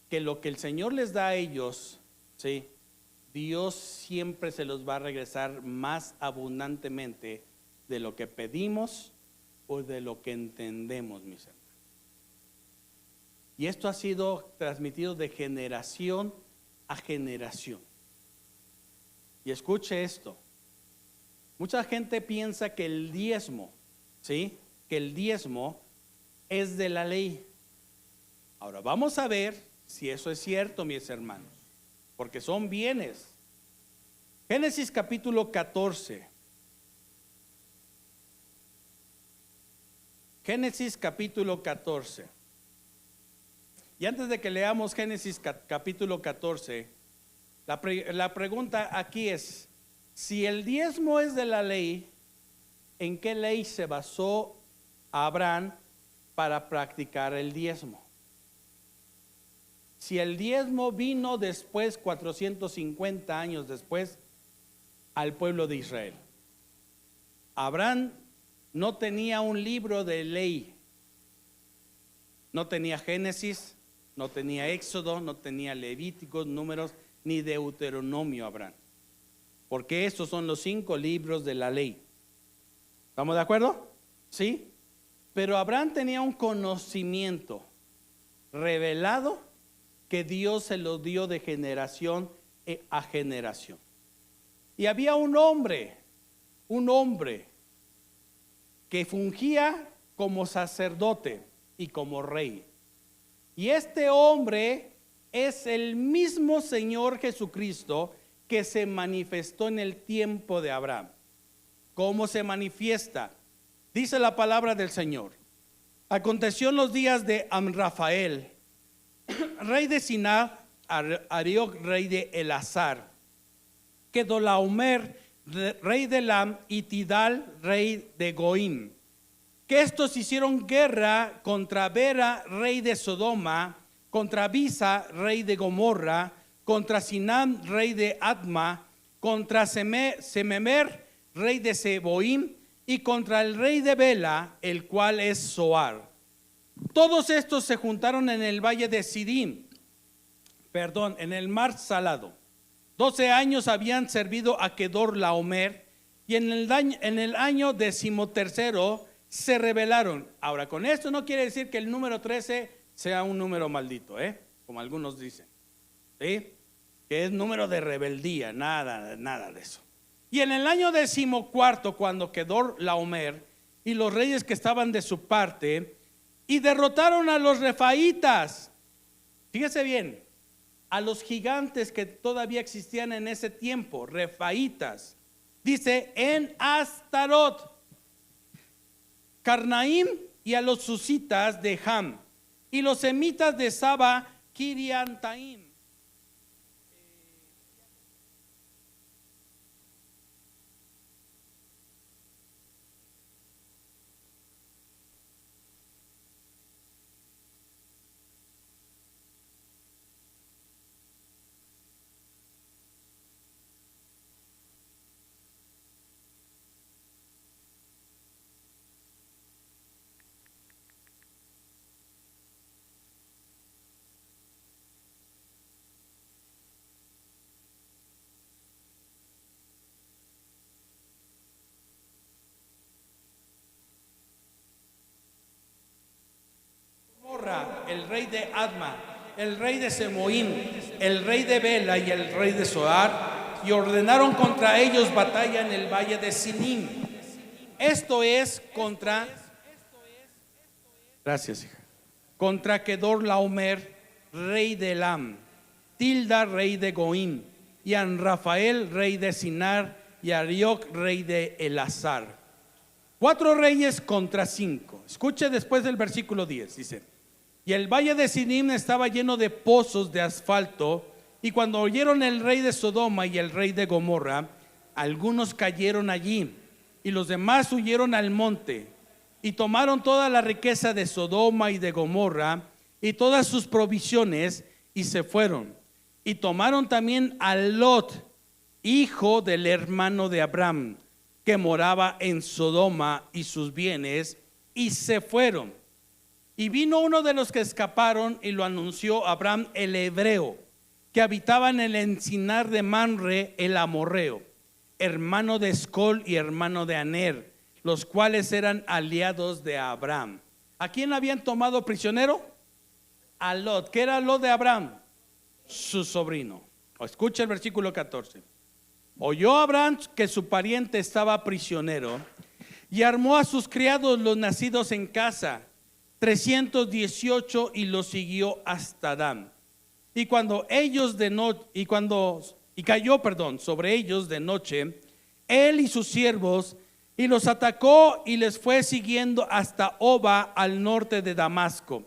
que lo que el Señor les da a ellos, ¿sí?, Dios siempre se los va a regresar más abundantemente de lo que pedimos o de lo que entendemos, mis hermanos. Y esto ha sido transmitido de generación a generación. Y escuche esto. Mucha gente piensa que el diezmo, ¿sí?, que el diezmo es de la ley. Ahora vamos a ver si eso es cierto, mis hermanos, porque son bienes. Génesis capítulo 14. Génesis capítulo 14. Y antes de que leamos Génesis capítulo 14, la pregunta aquí es, si el diezmo es de la ley, ¿en qué ley se basó Abraham para practicar el diezmo? Si el diezmo vino después, 450 años después, al pueblo de Israel. Abraham no tenía un libro de ley, no tenía Génesis, no tenía Éxodo, no tenía Levíticos, Números, ni Deuteronomio Abraham, porque estos son los 5 libros de la ley. ¿Estamos de acuerdo? Sí. Pero Abraham tenía un conocimiento revelado que Dios se lo dio de generación a generación. Y había un hombre que fungía como sacerdote y como rey. Y este hombre es el mismo Señor Jesucristo que se manifestó en el tiempo de Abraham. ¿Cómo se manifiesta? Dice la palabra del Señor: aconteció en los días de Amrafael, rey de Siná, Arioc, rey de Elazar, Kedorlaomer, rey de Elam, y Tidal, rey de Goim, que estos hicieron guerra contra Bera, rey de Sodoma, contra Bisa, rey de Gomorra, contra Sinam, rey de Adma, contra Sememer, rey de Seboim, y contra el rey de Bela, el cual es Zoar. Todos estos se juntaron en el valle de Sidim, en el mar Salado. 12 años habían servido a Kedorlaomer, y en el año 13 se rebelaron. Ahora, con esto no quiere decir que el número 13 sea un número maldito, como algunos dicen, ¿sí? Que es número de rebeldía, nada de eso. Y en el año 14, cuando Kedorlaomer y los reyes que estaban de su parte, y derrotaron a los refaítas, fíjese bien, a los gigantes que todavía existían en ese tiempo, refaítas, dice, en Astarot, Carnaim, y a los susitas de Ham, y los semitas de Saba, Kiriantaim. El rey de Adma, el rey de Semoim, el rey de Bela y el rey de Zoar, y ordenaron contra ellos batalla en el valle de Sinim. Esto es contra, gracias hija, contra Kedorlaomer, rey de Elam, Tilda, rey de Goim, y Anrafael, rey de Sinar, y Arioc, rey de Elazar. 4 reyes contra 5. Escuche después del versículo 10, dice: y el valle de Sinim estaba lleno de pozos de asfalto, y cuando oyeron el rey de Sodoma y el rey de Gomorra, algunos cayeron allí, y los demás huyeron al monte, y tomaron toda la riqueza de Sodoma y de Gomorra, y todas sus provisiones, y se fueron. Y tomaron también a Lot, hijo del hermano de Abraham, que moraba en Sodoma, y sus bienes, y se fueron. Y vino uno de los que escaparon y lo anunció a Abraham el hebreo, que habitaba en el encinar de Mamre el amorreo, hermano de Escol y hermano de Aner, los cuales eran aliados de Abraham. ¿A quién habían tomado prisionero? A Lot. ¿Qué era Lot de Abraham? Su sobrino. Escucha el versículo 14. Oyó Abraham que su pariente estaba prisionero, y armó a sus criados, los nacidos en casa, 318, y los siguió hasta Dan. Y cuando ellos cayó sobre ellos de noche, él y sus siervos, y los atacó y les fue siguiendo hasta Oba, al norte de Damasco.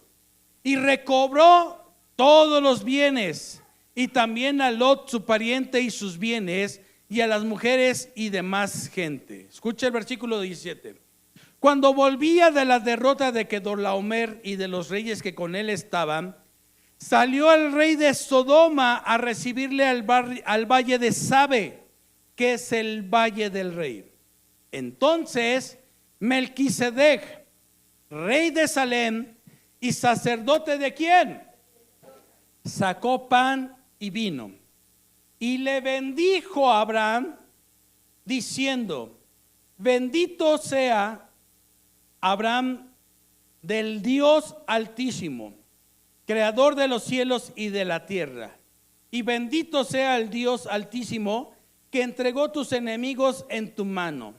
Y recobró todos los bienes, y también a Lot su pariente y sus bienes, y a las mujeres y demás gente. Escucha el versículo 17. Cuando volvía de la derrota de Kedorlaomer y de los reyes que con él estaban, salió el rey de Sodoma a recibirle al valle de Sabe, que es el valle del rey. Entonces Melquisedec, rey de Salem y sacerdote de ¿quién? Sacó pan y vino y le bendijo a Abraham diciendo: bendito sea Abraham del Dios Altísimo, creador de los cielos y de la tierra, y bendito sea el Dios Altísimo que entregó tus enemigos en tu mano.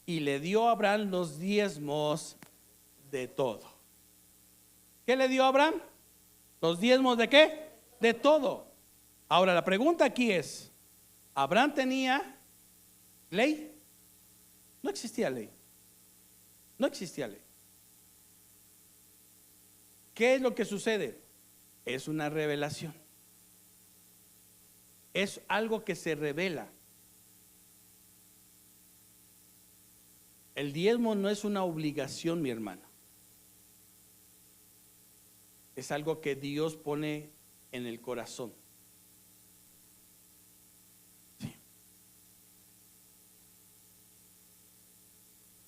Y le dio a Abraham los diezmos de todo. ¿Qué le dio a Abraham? ¿Los diezmos de qué? De todo. Ahora la pregunta aquí es: ¿Abraham tenía ley? No existía ley. No existía ley. ¿Qué es lo que sucede? Es una revelación. Es algo que se revela. El diezmo no es una obligación, mi hermano. Es algo que Dios pone en el corazón. Sí.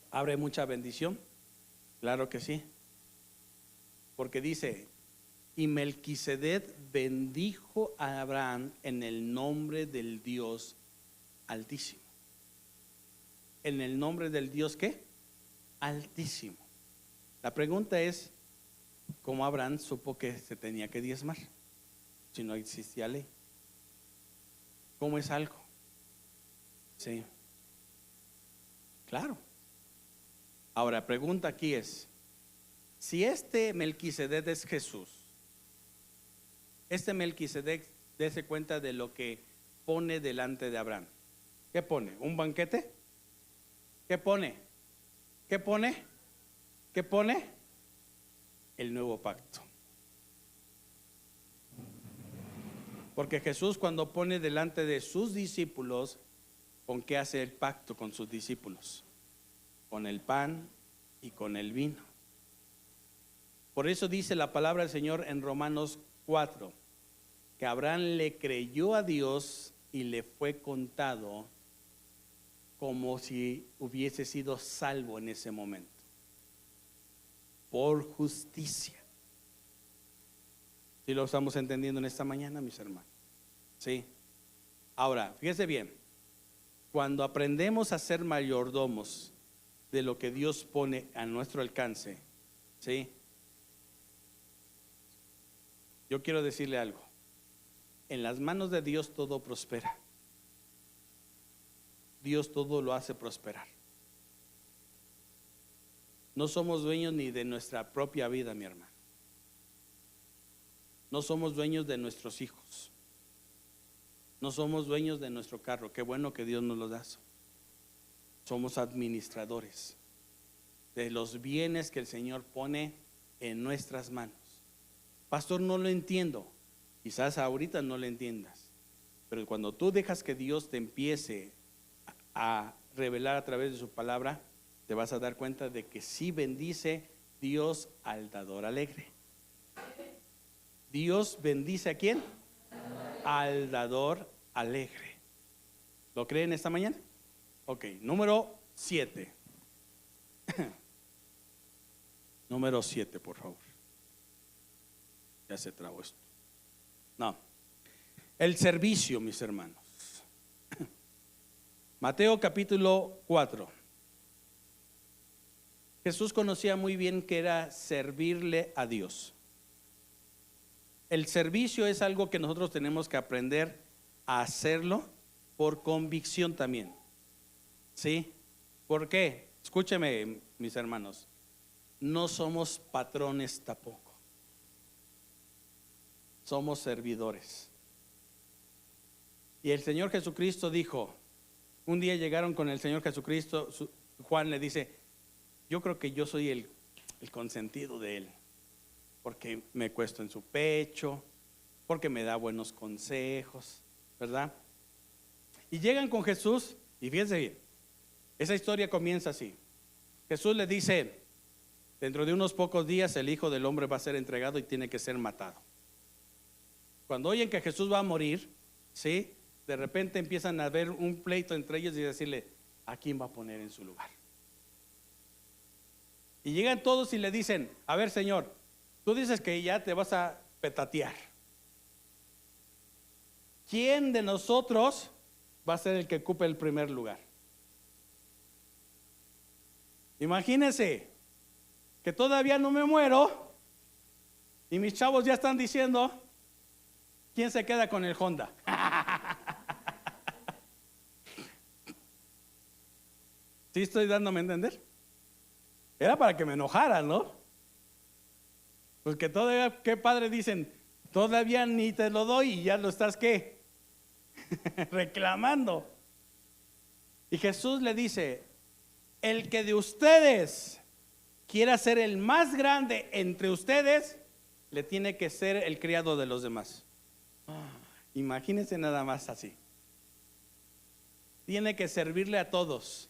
¿Abre mucha bendición? Claro que sí. Porque dice: y Melquisedec bendijo a Abraham en el nombre del Dios Altísimo. ¿En el nombre del Dios qué? Altísimo. La pregunta es: ¿cómo Abraham supo que se tenía que diezmar si no existía ley? ¿Cómo es algo? Sí. Claro. Ahora, la pregunta aquí es: si este Melquisedec es Jesús, este Melquisedec, dése cuenta de lo que pone delante de Abraham. ¿Qué pone? ¿Un banquete? ¿Qué pone? ¿Qué pone? ¿Qué pone? El nuevo pacto. Porque Jesús, cuando pone delante de sus discípulos, ¿con qué hace el pacto con sus discípulos? Con el pan y con el vino. Por eso dice la palabra del Señor en Romanos 4, que Abraham le creyó a Dios y le fue contado como si hubiese sido salvo en ese momento, por justicia. ¿Sí lo estamos entendiendo en esta mañana, mis hermanos? Sí. Ahora, fíjese bien, cuando aprendemos a ser mayordomos de lo que Dios pone a nuestro alcance, ¿sí? Yo quiero decirle algo: en las manos de Dios todo prospera. Dios todo lo hace prosperar. No somos dueños ni de nuestra propia vida, mi hermano. No somos dueños de nuestros hijos. No somos dueños de nuestro carro. Qué bueno que Dios nos lo da. Somos administradores de los bienes que el Señor pone en nuestras manos. Pastor, no lo entiendo. Quizás ahorita no lo entiendas, pero cuando tú dejas que Dios te empiece a revelar a través de su palabra, te vas a dar cuenta de que sí bendice Dios al dador alegre. Dios bendice ¿a quién? Al dador alegre. ¿Lo creen esta mañana? Ok, número 7. Número 7, por favor. Ya se trabó esto. No. El servicio, mis hermanos. Mateo capítulo 4. Jesús conocía muy bien que era servirle a Dios. El servicio es algo que nosotros tenemos que aprender a hacerlo por convicción también. ¿Sí? ¿Por qué? Escúcheme, mis hermanos. No somos patrones tampoco. Somos servidores. Y el Señor Jesucristo dijo, un día llegaron con el Señor Jesucristo, Juan le dice: yo creo que yo soy el consentido de él, porque me cuesto en su pecho, porque me da buenos consejos, ¿verdad? Y llegan con Jesús y fíjense bien, esa historia comienza así. Jesús le dice, dentro de unos pocos días el Hijo del Hombre va a ser entregado y tiene que ser matado. Cuando oyen que Jesús va a morir, ¿sí? De repente empiezan a ver un pleito entre ellos y decirle, ¿a quién va a poner en su lugar? Y llegan todos y le dicen, a ver, Señor, tú dices que ya te vas a petatear. ¿Quién de nosotros va a ser el que ocupe el primer lugar? Imagínense que todavía no me muero y mis chavos ya están diciendo, ¿quién se queda con el Honda? ¿Sí estoy dándome a entender? Era para que me enojara, ¿no? Pues que todavía, qué padre dicen, todavía ni te lo doy y ya lo estás, ¿qué? Reclamando. Y Jesús le dice, el que de ustedes quiera ser el más grande entre ustedes, le tiene que ser el criado de los demás. Imagínense nada más así. Tiene que servirle a todos.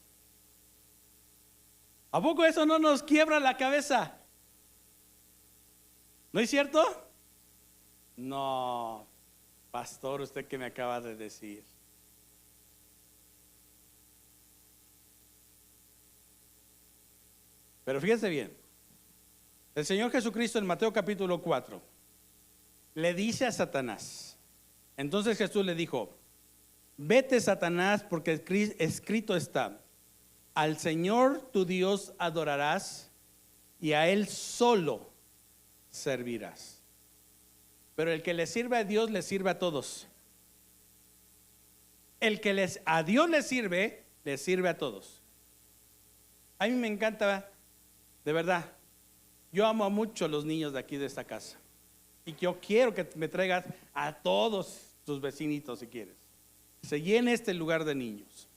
¿A poco eso no nos quiebra la cabeza? ¿No es cierto? No, pastor, usted que me acaba de decir. Pero fíjense bien, el Señor Jesucristo en Mateo capítulo 4 le dice a Satanás, entonces Jesús le dijo, vete, Satanás, porque escrito está, al Señor tu Dios adorarás y a Él solo servirás. Pero el que le sirve a Dios le sirve a todos. El que a Dios le sirve a todos. A mí me encanta, de verdad, yo amo a mucho a los niños de aquí de esta casa. Y yo quiero que me traigas a todos tus vecinitos si quieres. Se llene este lugar de niños.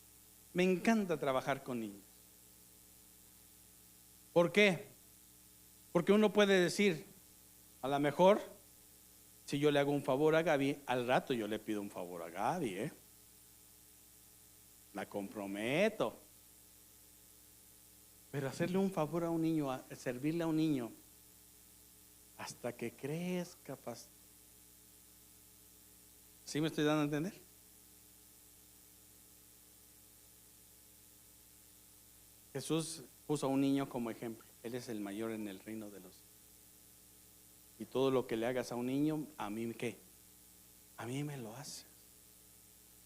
Me encanta trabajar con niños. ¿Por qué? Porque uno puede decir, a lo mejor, si yo le hago un favor a Gaby, al rato yo le pido un favor a Gaby, la comprometo. Pero hacerle un favor a un niño, servirle a un niño, hasta que crezca, ¿sí me estoy dando a entender? Jesús puso a un niño como ejemplo. Él es el mayor en el reino de los cielos. Y todo lo que le hagas a un niño, a mí ¿qué? A mí me lo haces.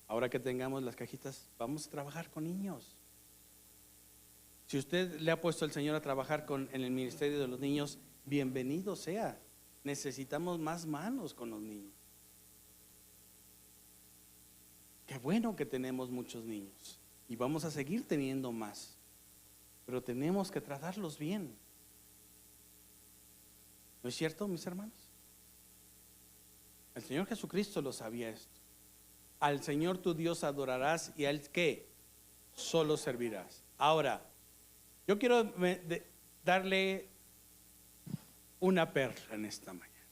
Ahora que tengamos las cajitas, vamos a trabajar con niños. Si usted le ha puesto el Señor a trabajar en el ministerio de los niños, bienvenido sea. Necesitamos más manos con los niños. Qué bueno que tenemos muchos niños y vamos a seguir teniendo más, pero tenemos que tratarlos bien. ¿No es cierto, mis hermanos? El Señor Jesucristo lo sabía esto. Al Señor tu Dios adorarás y a Él ¿qué? Solo servirás. Ahora, yo quiero darle una perla en esta mañana,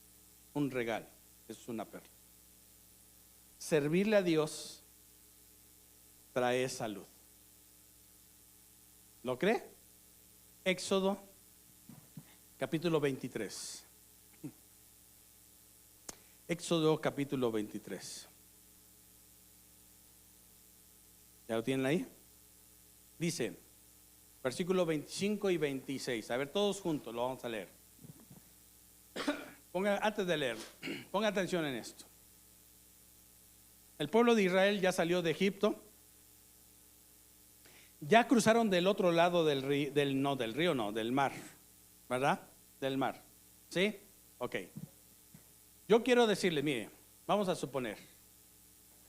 un regalo, es una perla. Servirle a Dios trae salud. ¿Lo cree? Éxodo capítulo 23. Éxodo capítulo 23. ¿Ya lo tienen ahí? Dice, versículo 25 y 26. A ver, todos juntos lo vamos a leer. Antes de leer, ponga atención en esto. El pueblo de Israel ya salió de Egipto. Ya cruzaron del otro lado del mar, ¿verdad? Del mar, ¿sí? Ok. Yo quiero decirle, mire, vamos a suponer,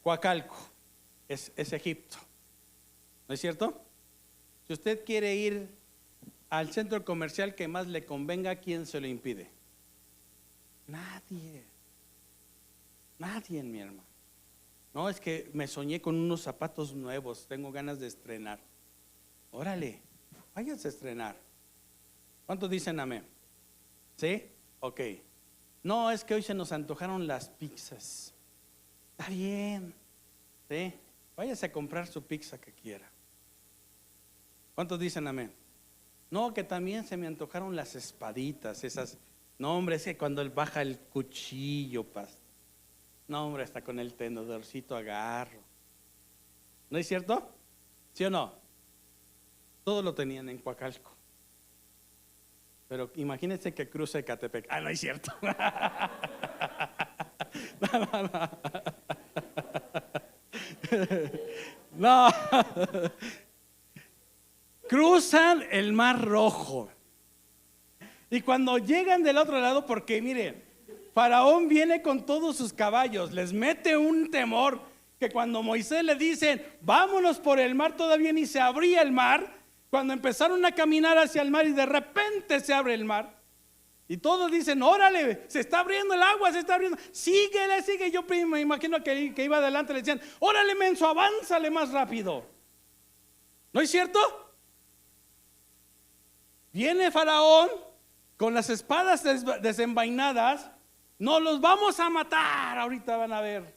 Coacalco es Egipto, ¿no es cierto? Si usted quiere ir al centro comercial que más le convenga, ¿quién se lo impide? Nadie, mi hermano. No, es que me soñé con unos zapatos nuevos, tengo ganas de estrenar. Órale, váyase a estrenar. ¿Cuántos dicen amén? ¿Sí? Ok. No, es que hoy se nos antojaron las pizzas. Está bien, ¿sí? Váyase a comprar su pizza que quiera. ¿Cuántos dicen amén? No, que también se me antojaron las espaditas, esas. No, hombre, es que cuando él baja el cuchillo, pastor. No, hombre, hasta con el tenedorcito agarro. ¿No es cierto? ¿Sí o no? Todo lo tenían en Coacalco. Pero imagínense que cruce Ecatepec. Ah, no es cierto. No. Cruzan el Mar Rojo. Y cuando llegan del otro lado, porque miren, Faraón viene con todos sus caballos, les mete un temor que cuando Moisés le dicen, vámonos por el mar, todavía ni se abría el mar. Cuando empezaron a caminar hacia el mar y de repente se abre el mar. Y todos dicen, órale, se está abriendo el agua, se está abriendo. Síguele, sigue. Yo me imagino que iba adelante, le decían, órale, menso, avánzale más rápido. ¿No es cierto? Viene Faraón con las espadas desenvainadas. No los vamos a matar, ahorita van a ver.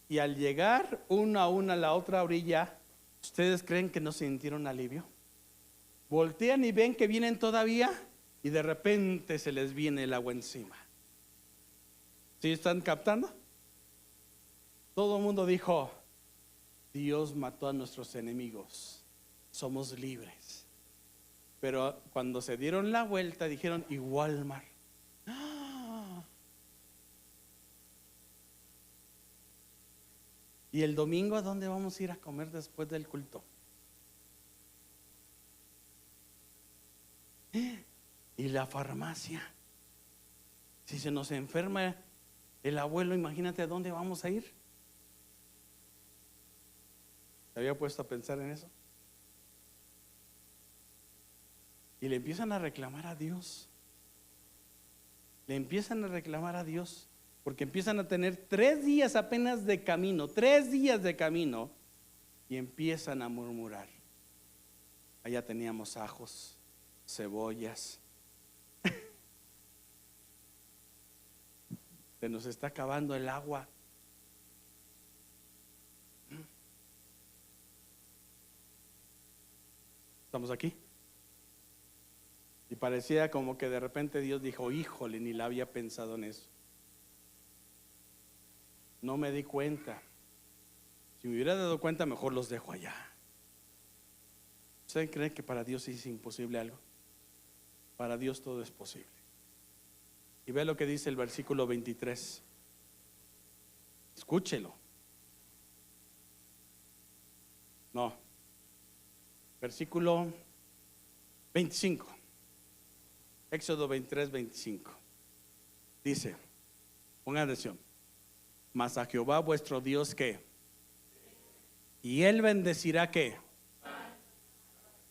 Y al llegar una a una a la otra orilla, ¿ustedes creen que no sintieron alivio? Voltean y ven que vienen todavía y de repente se les viene el agua encima. ¿Sí están captando? Todo el mundo dijo, Dios mató a nuestros enemigos, somos libres. Pero cuando se dieron la vuelta dijeron, igual mar. ¿Y el domingo a dónde vamos a ir a comer después del culto? Y la farmacia. Si se nos enferma el abuelo, imagínate a dónde vamos a ir. ¿Se había puesto a pensar en eso? Y le empiezan a reclamar a Dios. Le empiezan a reclamar a Dios. Porque empiezan a tener 3 días apenas de camino. 3 días de camino. Y empiezan a murmurar. Allá teníamos ajos, cebollas. Se nos está acabando el agua. ¿Estamos aquí? Y parecía como que de repente Dios dijo, híjole, ni la había pensado en eso. No me di cuenta. Si me hubiera dado cuenta, mejor los dejo allá. ¿Ustedes creen que para Dios es imposible algo? Para Dios todo es posible. Y ve lo que dice el versículo 23. Escúchelo. No. Versículo 25. Éxodo 23, 25. Dice, pongan atención. Mas a Jehová vuestro Dios, ¿qué? Y él bendecirá, ¿qué?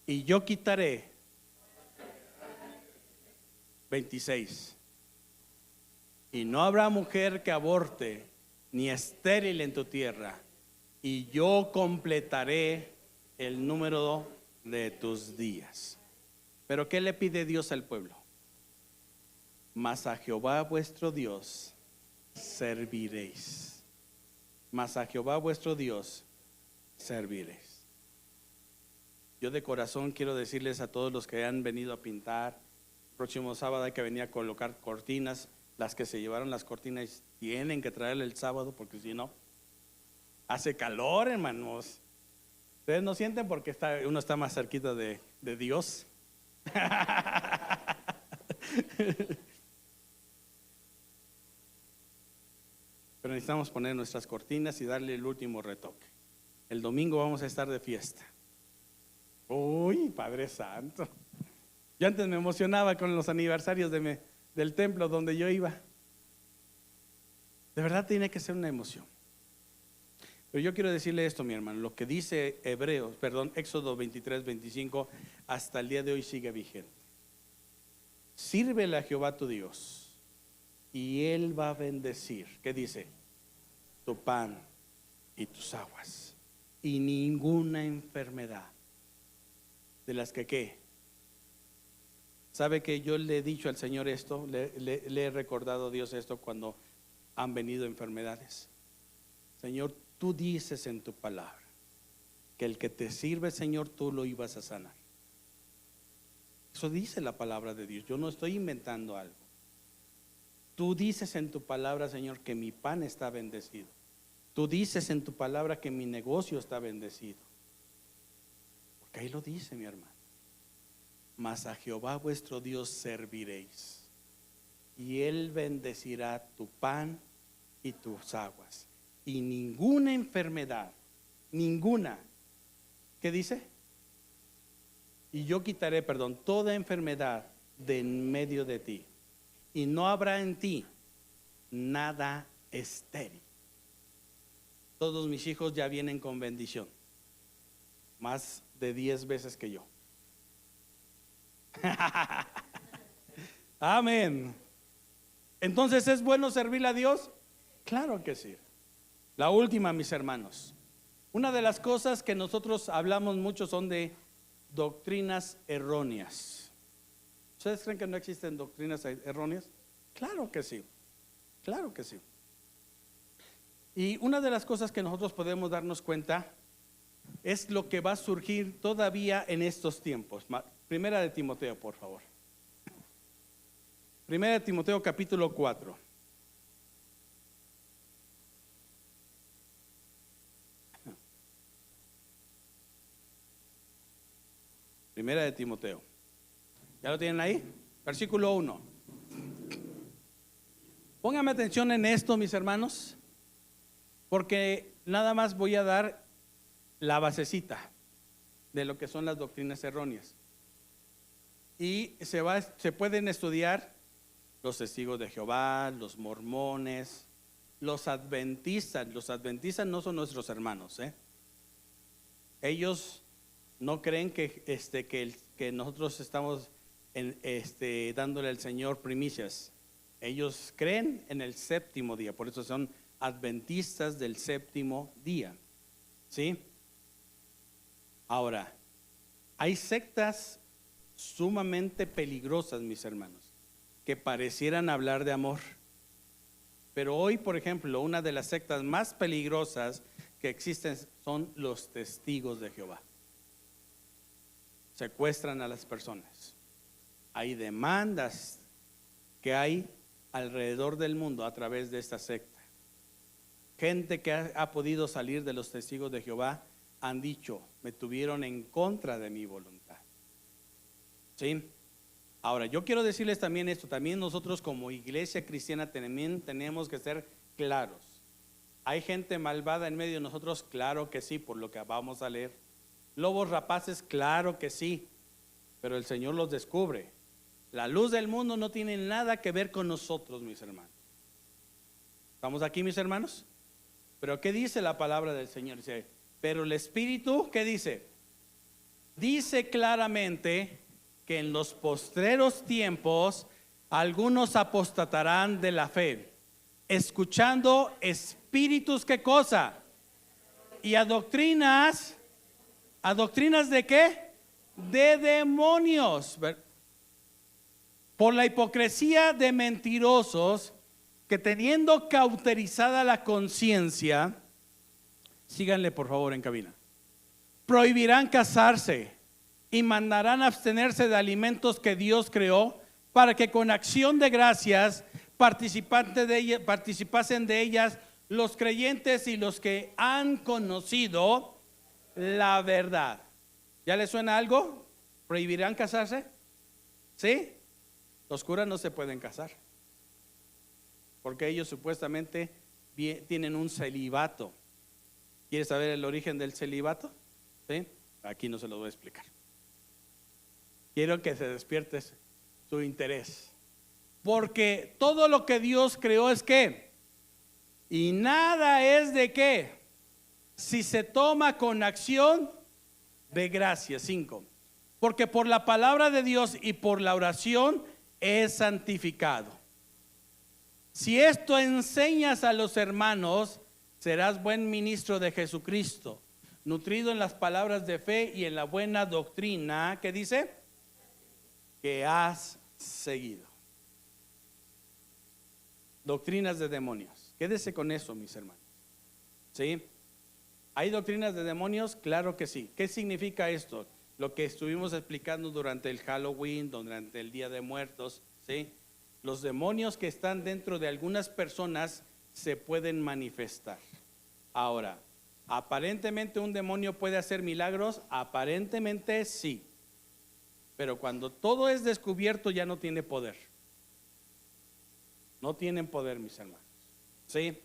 Y yo quitaré. 26. Y no habrá mujer que aborte, ni estéril en tu tierra, y yo completaré el número de tus días. Pero ¿qué le pide Dios al pueblo? Mas a Jehová vuestro Dios serviréis. Mas a Jehová vuestro Dios serviréis. Yo de corazón quiero decirles a todos los que han venido a pintar, próximo sábado hay que venir a colocar cortinas. Las que se llevaron las cortinas tienen que traerle el sábado, porque si no hace calor, hermanos. Ustedes no sienten porque uno está más cerquita de Dios. Pero necesitamos poner nuestras cortinas y darle el último retoque. El domingo vamos a estar de fiesta. Uy, Padre Santo. Yo antes me emocionaba con los aniversarios del templo donde yo iba. De verdad tiene que ser una emoción. Pero yo quiero decirle esto, mi hermano. Lo que dice Éxodo 23, 25, hasta el día de hoy sigue vigente. Sírvele a Jehová tu Dios, y Él va a bendecir. ¿Qué dice? Tu pan y tus aguas, y ninguna enfermedad de las que ¿qué? Sabe que yo le he dicho al Señor esto, le he recordado a Dios esto cuando han venido enfermedades. Señor, tú dices en tu palabra que el que te sirve, Señor, tú lo ibas a sanar. Eso dice la palabra de Dios. Yo no estoy inventando algo. Tú dices en tu palabra, Señor, que mi pan está bendecido. Tú dices en tu palabra que mi negocio está bendecido. Porque ahí lo dice, mi hermano. Mas a Jehová vuestro Dios serviréis, y Él bendecirá tu pan y tus aguas. Y ninguna enfermedad, ninguna, ¿qué dice? Y yo quitaré, toda enfermedad de en medio de ti, y no habrá en ti nada estéril. Todos mis hijos ya vienen con bendición, más de 10 veces que yo. Amén. Entonces, ¿es bueno servirle a Dios? Claro que sí. La última, mis hermanos, una de las cosas que nosotros hablamos mucho son de doctrinas erróneas. ¿Ustedes creen que no existen doctrinas erróneas? Claro que sí, claro que sí. Y una de las cosas que nosotros podemos darnos cuenta es lo que va a surgir todavía en estos tiempos. Primera de Timoteo, por favor. Primera de Timoteo capítulo 4. Primera de Timoteo. ¿Ya lo tienen ahí? Versículo 1. Pónganme atención en esto, mis hermanos, porque nada más voy a dar la basecita de lo que son las doctrinas erróneas. Y se pueden estudiar los testigos de Jehová, los mormones, los adventistas. Los adventistas no son nuestros hermanos, Ellos no creen que nosotros estamos dándole al Señor primicias. Ellos creen en el séptimo día, por eso son adventistas del séptimo día, ¿sí? Ahora, hay sectas sumamente peligrosas, mis hermanos, que parecieran hablar de amor. Pero hoy, por ejemplo, una de las sectas más peligrosas que existen son los testigos de Jehová. Secuestran a las personas. Hay demandas que hay alrededor del mundo a través de esta secta. Gente que ha podido salir de los testigos de Jehová han dicho, me tuvieron en contra de mi voluntad. ¿Sí? Ahora, yo quiero decirles también esto, también nosotros como iglesia cristiana también tenemos que ser claros. ¿Hay gente malvada en medio de nosotros? Claro que sí, por lo que vamos a leer. Lobos rapaces, claro que sí, pero el Señor los descubre. La luz del mundo no tiene nada que ver con nosotros, mis hermanos. ¿Estamos aquí, mis hermanos? Pero ¿qué dice la palabra del Señor? Dice, pero el Espíritu, ¿qué dice? Dice claramente que en los postreros tiempos algunos apostatarán de la fe, escuchando espíritus, ¿qué cosa? Y a doctrinas ¿de qué? De demonios, por la hipocresía de mentirosos, que teniendo cauterizada la conciencia, síganle por favor en cabina, prohibirán casarse y mandarán abstenerse de alimentos que Dios creó, para que con acción de gracias participasen de ellas los creyentes y los que han conocido la verdad. ¿Ya les suena algo? ¿Prohibirán casarse? ¿Sí? Los curas no se pueden casar, porque ellos supuestamente tienen un celibato. ¿Quieres saber el origen del celibato? ¿Sí? Aquí no se lo voy a explicar. Quiero que se despierte su interés, porque todo lo que Dios creó es ¿qué? Y nada es de ¿qué? Si se toma con acción de gracia. 5. Porque por la palabra de Dios y por la oración es santificado. Si esto enseñas a los hermanos, serás buen ministro de Jesucristo, nutrido en las palabras de fe y en la buena doctrina. ¿Qué dice? que has seguido. Doctrinas de demonios. Quédese con eso, mis hermanos. ¿Sí? ¿Hay doctrinas de demonios? Claro que sí. ¿Qué significa esto? Lo que estuvimos explicando durante el Halloween, durante el Día de Muertos, ¿sí? Los demonios que están dentro de algunas personas se pueden manifestar. Ahora, ¿aparentemente un demonio puede hacer milagros? Aparentemente sí. Pero cuando todo es descubierto ya no tiene poder. No tienen poder, mis hermanos. ¿Sí?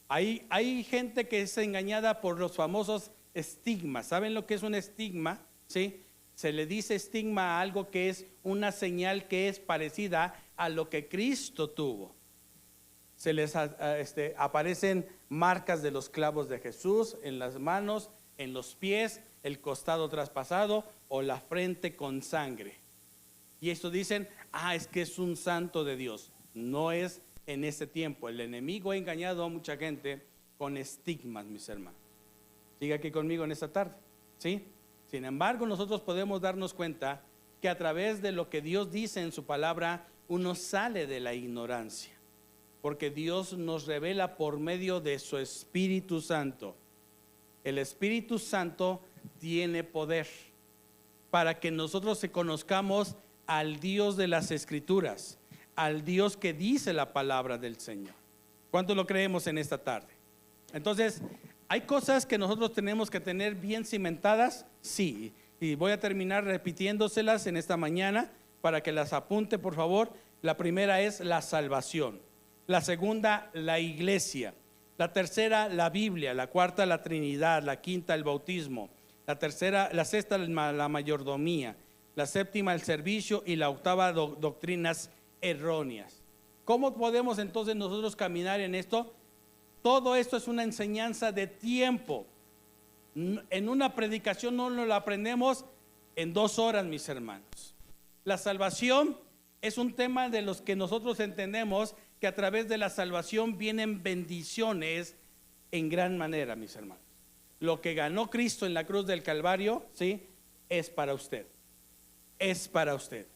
Hay gente que es engañada por los famosos estigmas. ¿Saben lo que es un estigma? ¿Sí? Se le dice estigma a algo que es una señal que es parecida a lo que Cristo tuvo. Se les aparecen marcas de los clavos de Jesús en las manos, en los pies, el costado traspasado o la frente con sangre. Y esto dicen, es que es un santo de Dios. No es en ese tiempo. El enemigo ha engañado a mucha gente con estigmas, mis hermanos. Siga aquí conmigo en esta tarde, ¿sí? Sin embargo, nosotros podemos darnos cuenta que a través de lo que Dios dice en su palabra, uno sale de la ignorancia, porque Dios nos revela por medio de su Espíritu Santo. El Espíritu Santo tiene poder para que nosotros conozcamos al Dios de las Escrituras, al Dios que dice la palabra del Señor. ¿Cuánto lo creemos en esta tarde? Entonces, ¿hay cosas que nosotros tenemos que tener bien cimentadas? Sí, y voy a terminar repitiéndoselas en esta mañana para que las apunte, por favor. La primera es la salvación, la segunda, la iglesia, la tercera, la Biblia, la cuarta, la Trinidad, la quinta, el bautismo, la sexta, la mayordomía, la séptima, el servicio, y la octava, doctrinas erróneas. ¿Cómo podemos entonces nosotros caminar en esto? Todo esto es una enseñanza de tiempo. En una predicación no lo aprendemos en 2 horas, mis hermanos. La salvación es un tema de los que nosotros entendemos que a través de la salvación vienen bendiciones en gran manera, mis hermanos. Lo que ganó Cristo en la cruz del Calvario, ¿sí? Es para usted. Es para usted.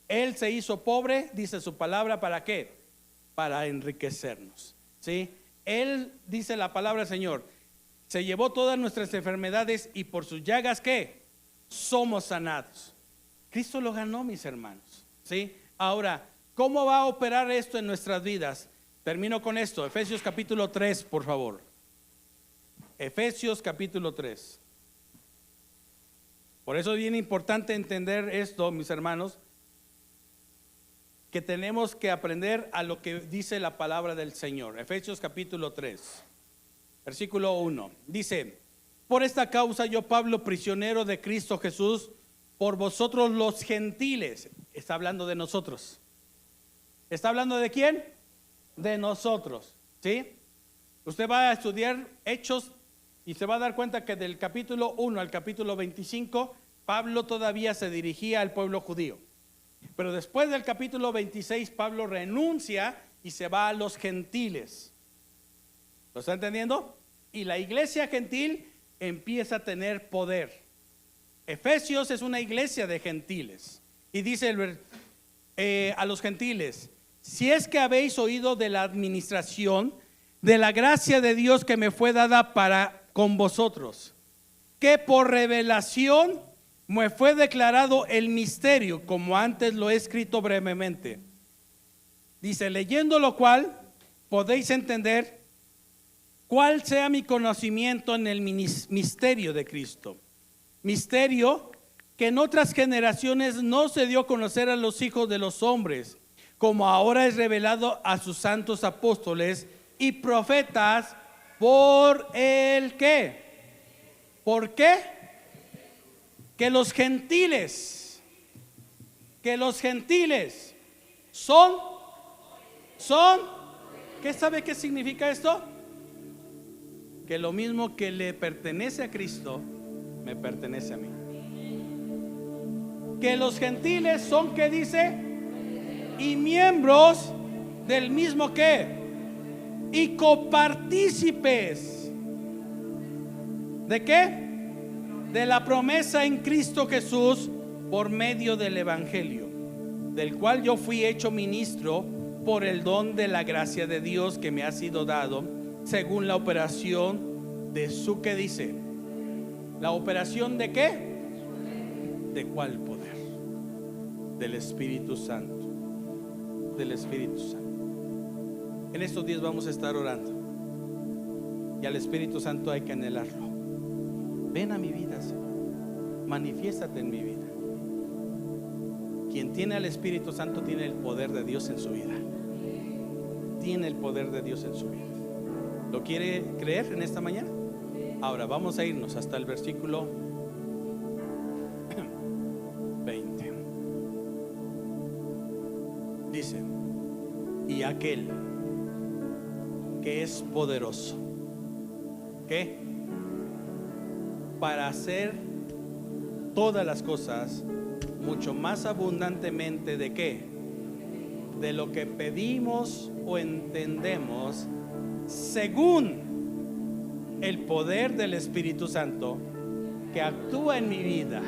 Él se hizo pobre, dice su palabra, ¿para qué? Para enriquecernos, ¿sí? Él, dice la palabra del Señor, se llevó todas nuestras enfermedades y por sus llagas, ¿qué? Somos sanados. Cristo lo ganó, mis hermanos, ¿sí? Ahora, ¿cómo va a operar esto en nuestras vidas? Termino con esto, Efesios capítulo 3, por favor. Efesios capítulo 3. Por eso es bien importante entender esto, mis hermanos, que tenemos que aprender a lo que dice la palabra del Señor. Efesios capítulo 3, versículo 1. Dice: por esta causa yo, Pablo, prisionero de Cristo Jesús, por vosotros los gentiles. Está hablando de nosotros. ¿Está hablando de quién? De nosotros, ¿sí? Usted va a estudiar Hechos y se va a dar cuenta que del capítulo 1 al capítulo 25, Pablo todavía se dirigía al pueblo judío. Pero después del capítulo 26, Pablo renuncia y se va a los gentiles. ¿Lo está entendiendo? Y la iglesia gentil empieza a tener poder. Efesios es una iglesia de gentiles. Y dice a los gentiles: si es que habéis oído de la administración de la gracia de Dios que me fue dada para con vosotros, que por revelación me fue declarado el misterio, como antes lo he escrito brevemente. Dice: leyendo lo cual podéis entender cuál sea mi conocimiento en el misterio de Cristo, misterio que en otras generaciones no se dio a conocer a los hijos de los hombres, como ahora es revelado a sus santos apóstoles y profetas, por el ¿qué? ¿Por qué? Que los gentiles son, ¿qué sabe qué significa esto? Que lo mismo que le pertenece a Cristo, me pertenece a mí. Que los gentiles son, ¿qué dice? Y miembros del mismo ¿qué? Y copartícipes. ¿De qué? De la promesa en Cristo Jesús por medio del Evangelio, del cual yo fui hecho ministro por el don de la gracia de Dios que me ha sido dado, según la operación de su, ¿qué dice? ¿La operación de qué? ¿De cuál poder? Del Espíritu Santo. Del Espíritu Santo. En estos días vamos a estar orando, y al Espíritu Santo hay que anhelarlo. Ven a mi vida, Señor, manifiéstate en mi vida. Quien tiene al Espíritu Santo tiene el poder de Dios en su vida. Tiene el poder de Dios en su vida. ¿Lo quiere creer en esta mañana? Ahora vamos a irnos hasta el versículo 20. Dice: y aquel que es poderoso, ¿qué? Para hacer todas las cosas mucho más abundantemente, ¿de qué? De lo que pedimos o entendemos, según el poder del Espíritu Santo que actúa en mi vida.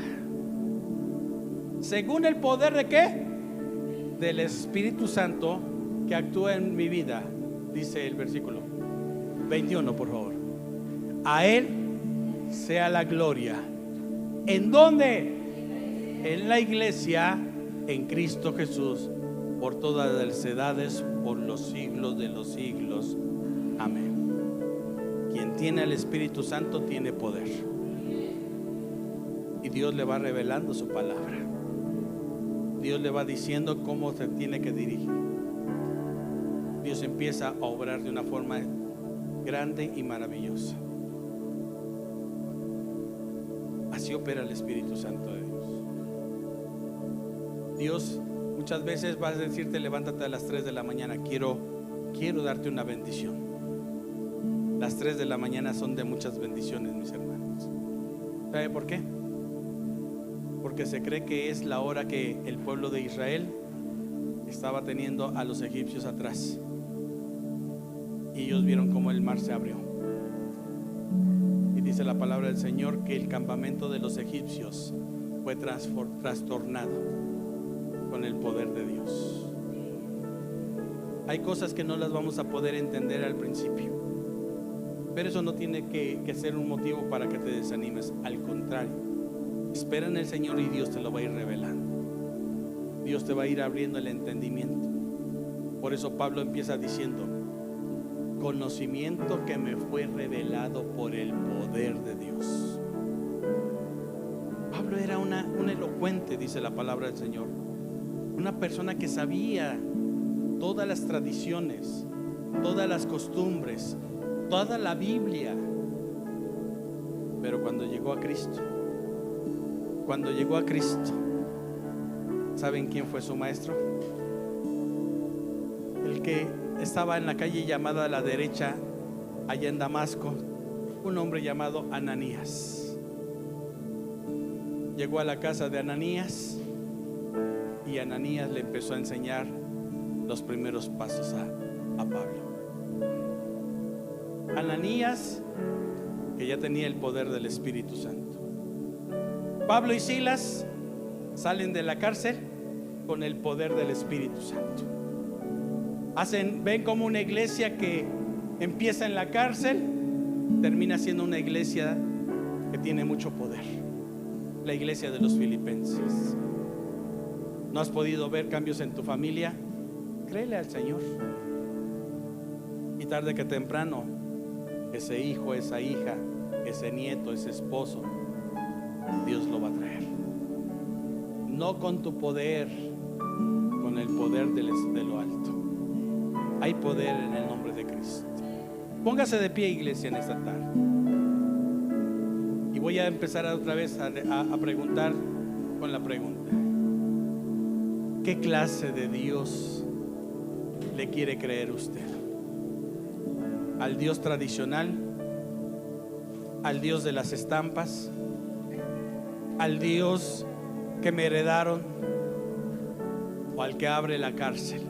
¿Según el poder de qué? Del Espíritu Santo que actúa en mi vida, dice el versículo 21, por favor. A Él sea la gloria. ¿En dónde? En la iglesia, en Cristo Jesús, por todas las edades, por los siglos de los siglos. Amén. Quien tiene al Espíritu Santo tiene poder, y Dios le va revelando su palabra. Dios le va diciendo cómo se tiene que dirigir. Dios empieza a obrar de una forma grande y maravillosa. Así opera el Espíritu Santo de Dios. Dios muchas veces va a decirte: levántate a las 3 de la mañana, quiero darte una bendición. Las 3 de la mañana son de muchas bendiciones, mis hermanos. ¿Sabe por qué? Porque se cree que es la hora que el pueblo de Israel estaba teniendo a los egipcios atrás, y ellos vieron cómo el mar se abrió. Y dice la palabra del Señor que el campamento de los egipcios fue trastornado con el poder de Dios. Hay cosas que no las vamos a poder entender al principio, pero eso no tiene que ser un motivo para que te desanimes. Al contrario, espera en el Señor y Dios te lo va a ir revelando. Dios te va a ir abriendo el entendimiento. Por eso Pablo empieza diciendo: conocimiento que me fue revelado por el poder de Dios. Pablo era un elocuente, dice la palabra del Señor, una persona que sabía todas las tradiciones, todas las costumbres, toda la Biblia. Pero cuando llegó a Cristo, ¿saben quién fue su maestro? El que estaba en la calle llamada La Derecha, allá en Damasco, un hombre llamado Ananías. Llegó a la casa de Ananías, y Ananías le empezó a enseñar los primeros pasos a Pablo. Ananías, que ya tenía el poder del Espíritu Santo. Pablo y Silas salen de la cárcel con el poder del Espíritu Santo. Ven como una iglesia que empieza en la cárcel, termina siendo una iglesia que tiene mucho poder. La iglesia de los Filipenses. ¿No has podido ver cambios en tu familia? Créele al Señor, y tarde que temprano ese hijo, esa hija, ese nieto, ese esposo, Dios lo va a traer. No con tu poder, con el poder de lo alto. Hay poder en el nombre de Cristo. Póngase de pie, iglesia, en esta tarde. Y voy a empezar otra vez a preguntar con la pregunta: ¿qué clase de Dios le quiere creer usted? ¿Al Dios tradicional? ¿Al Dios de las estampas? ¿Al Dios que me heredaron? ¿O al que abre la cárcel?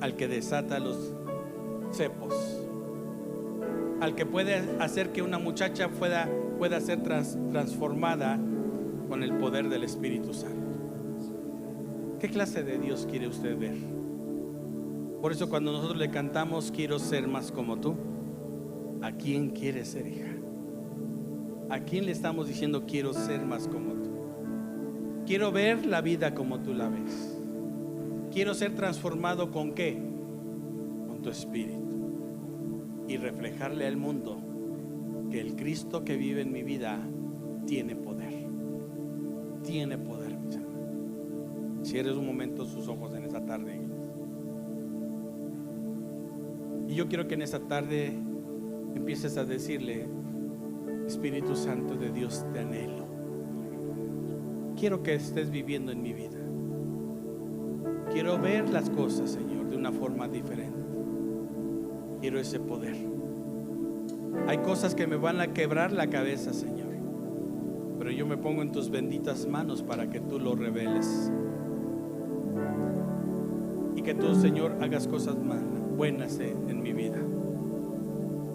¿Al que desata los cepos? ¿Al que puede hacer que una muchacha pueda ser transformada con el poder del Espíritu Santo. ¿Qué clase de Dios quiere usted ver? Por eso cuando nosotros le cantamos quiero ser más como tú, ¿a quién quiere ser, hija? ¿A quién le estamos diciendo quiero ser más como tú? Quiero ver la vida como tú la ves. Quiero ser transformado ¿con qué? Con tu espíritu. Y reflejarle al mundo que el Cristo que vive en mi vida tiene poder. Tiene poder, mis hermanos. Cierres un momento sus ojos en esta tarde, iglesia. Y yo quiero que en esta tarde empieces a decirle: Espíritu Santo de Dios, te anhelo. Quiero que estés viviendo en mi vida. Quiero ver las cosas, Señor, de una forma diferente. Quiero ese poder. Hay cosas que me van a quebrar la cabeza, Señor, pero yo me pongo en tus benditas manos para que tú lo reveles. Y que tú, Señor, hagas cosas buenas en mi vida.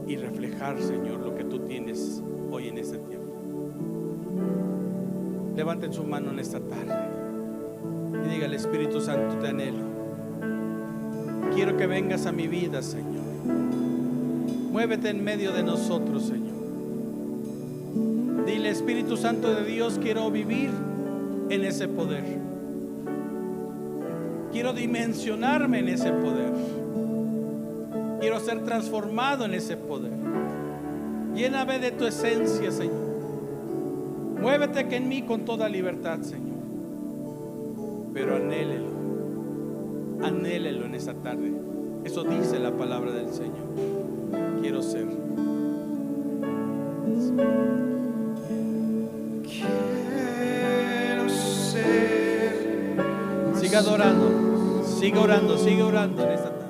Y reflejar, Señor, lo que tú tienes hoy en este tiempo. Levanten su mano en esta tarde y diga al Espíritu Santo: te anhelo. Quiero que vengas a mi vida, Señor. Muévete en medio de nosotros, Señor. Dile: Espíritu Santo de Dios, quiero vivir en ese poder. Quiero dimensionarme en ese poder. Quiero ser transformado en ese poder. Lléname de tu esencia, Señor. Muévete que en mí con toda libertad, Señor. Pero anhélelo. Anhélelo en esta tarde. Eso dice la palabra del Señor. Quiero ser. Quiero ser. Siga adorando. Siga orando. Siga orando en esta tarde.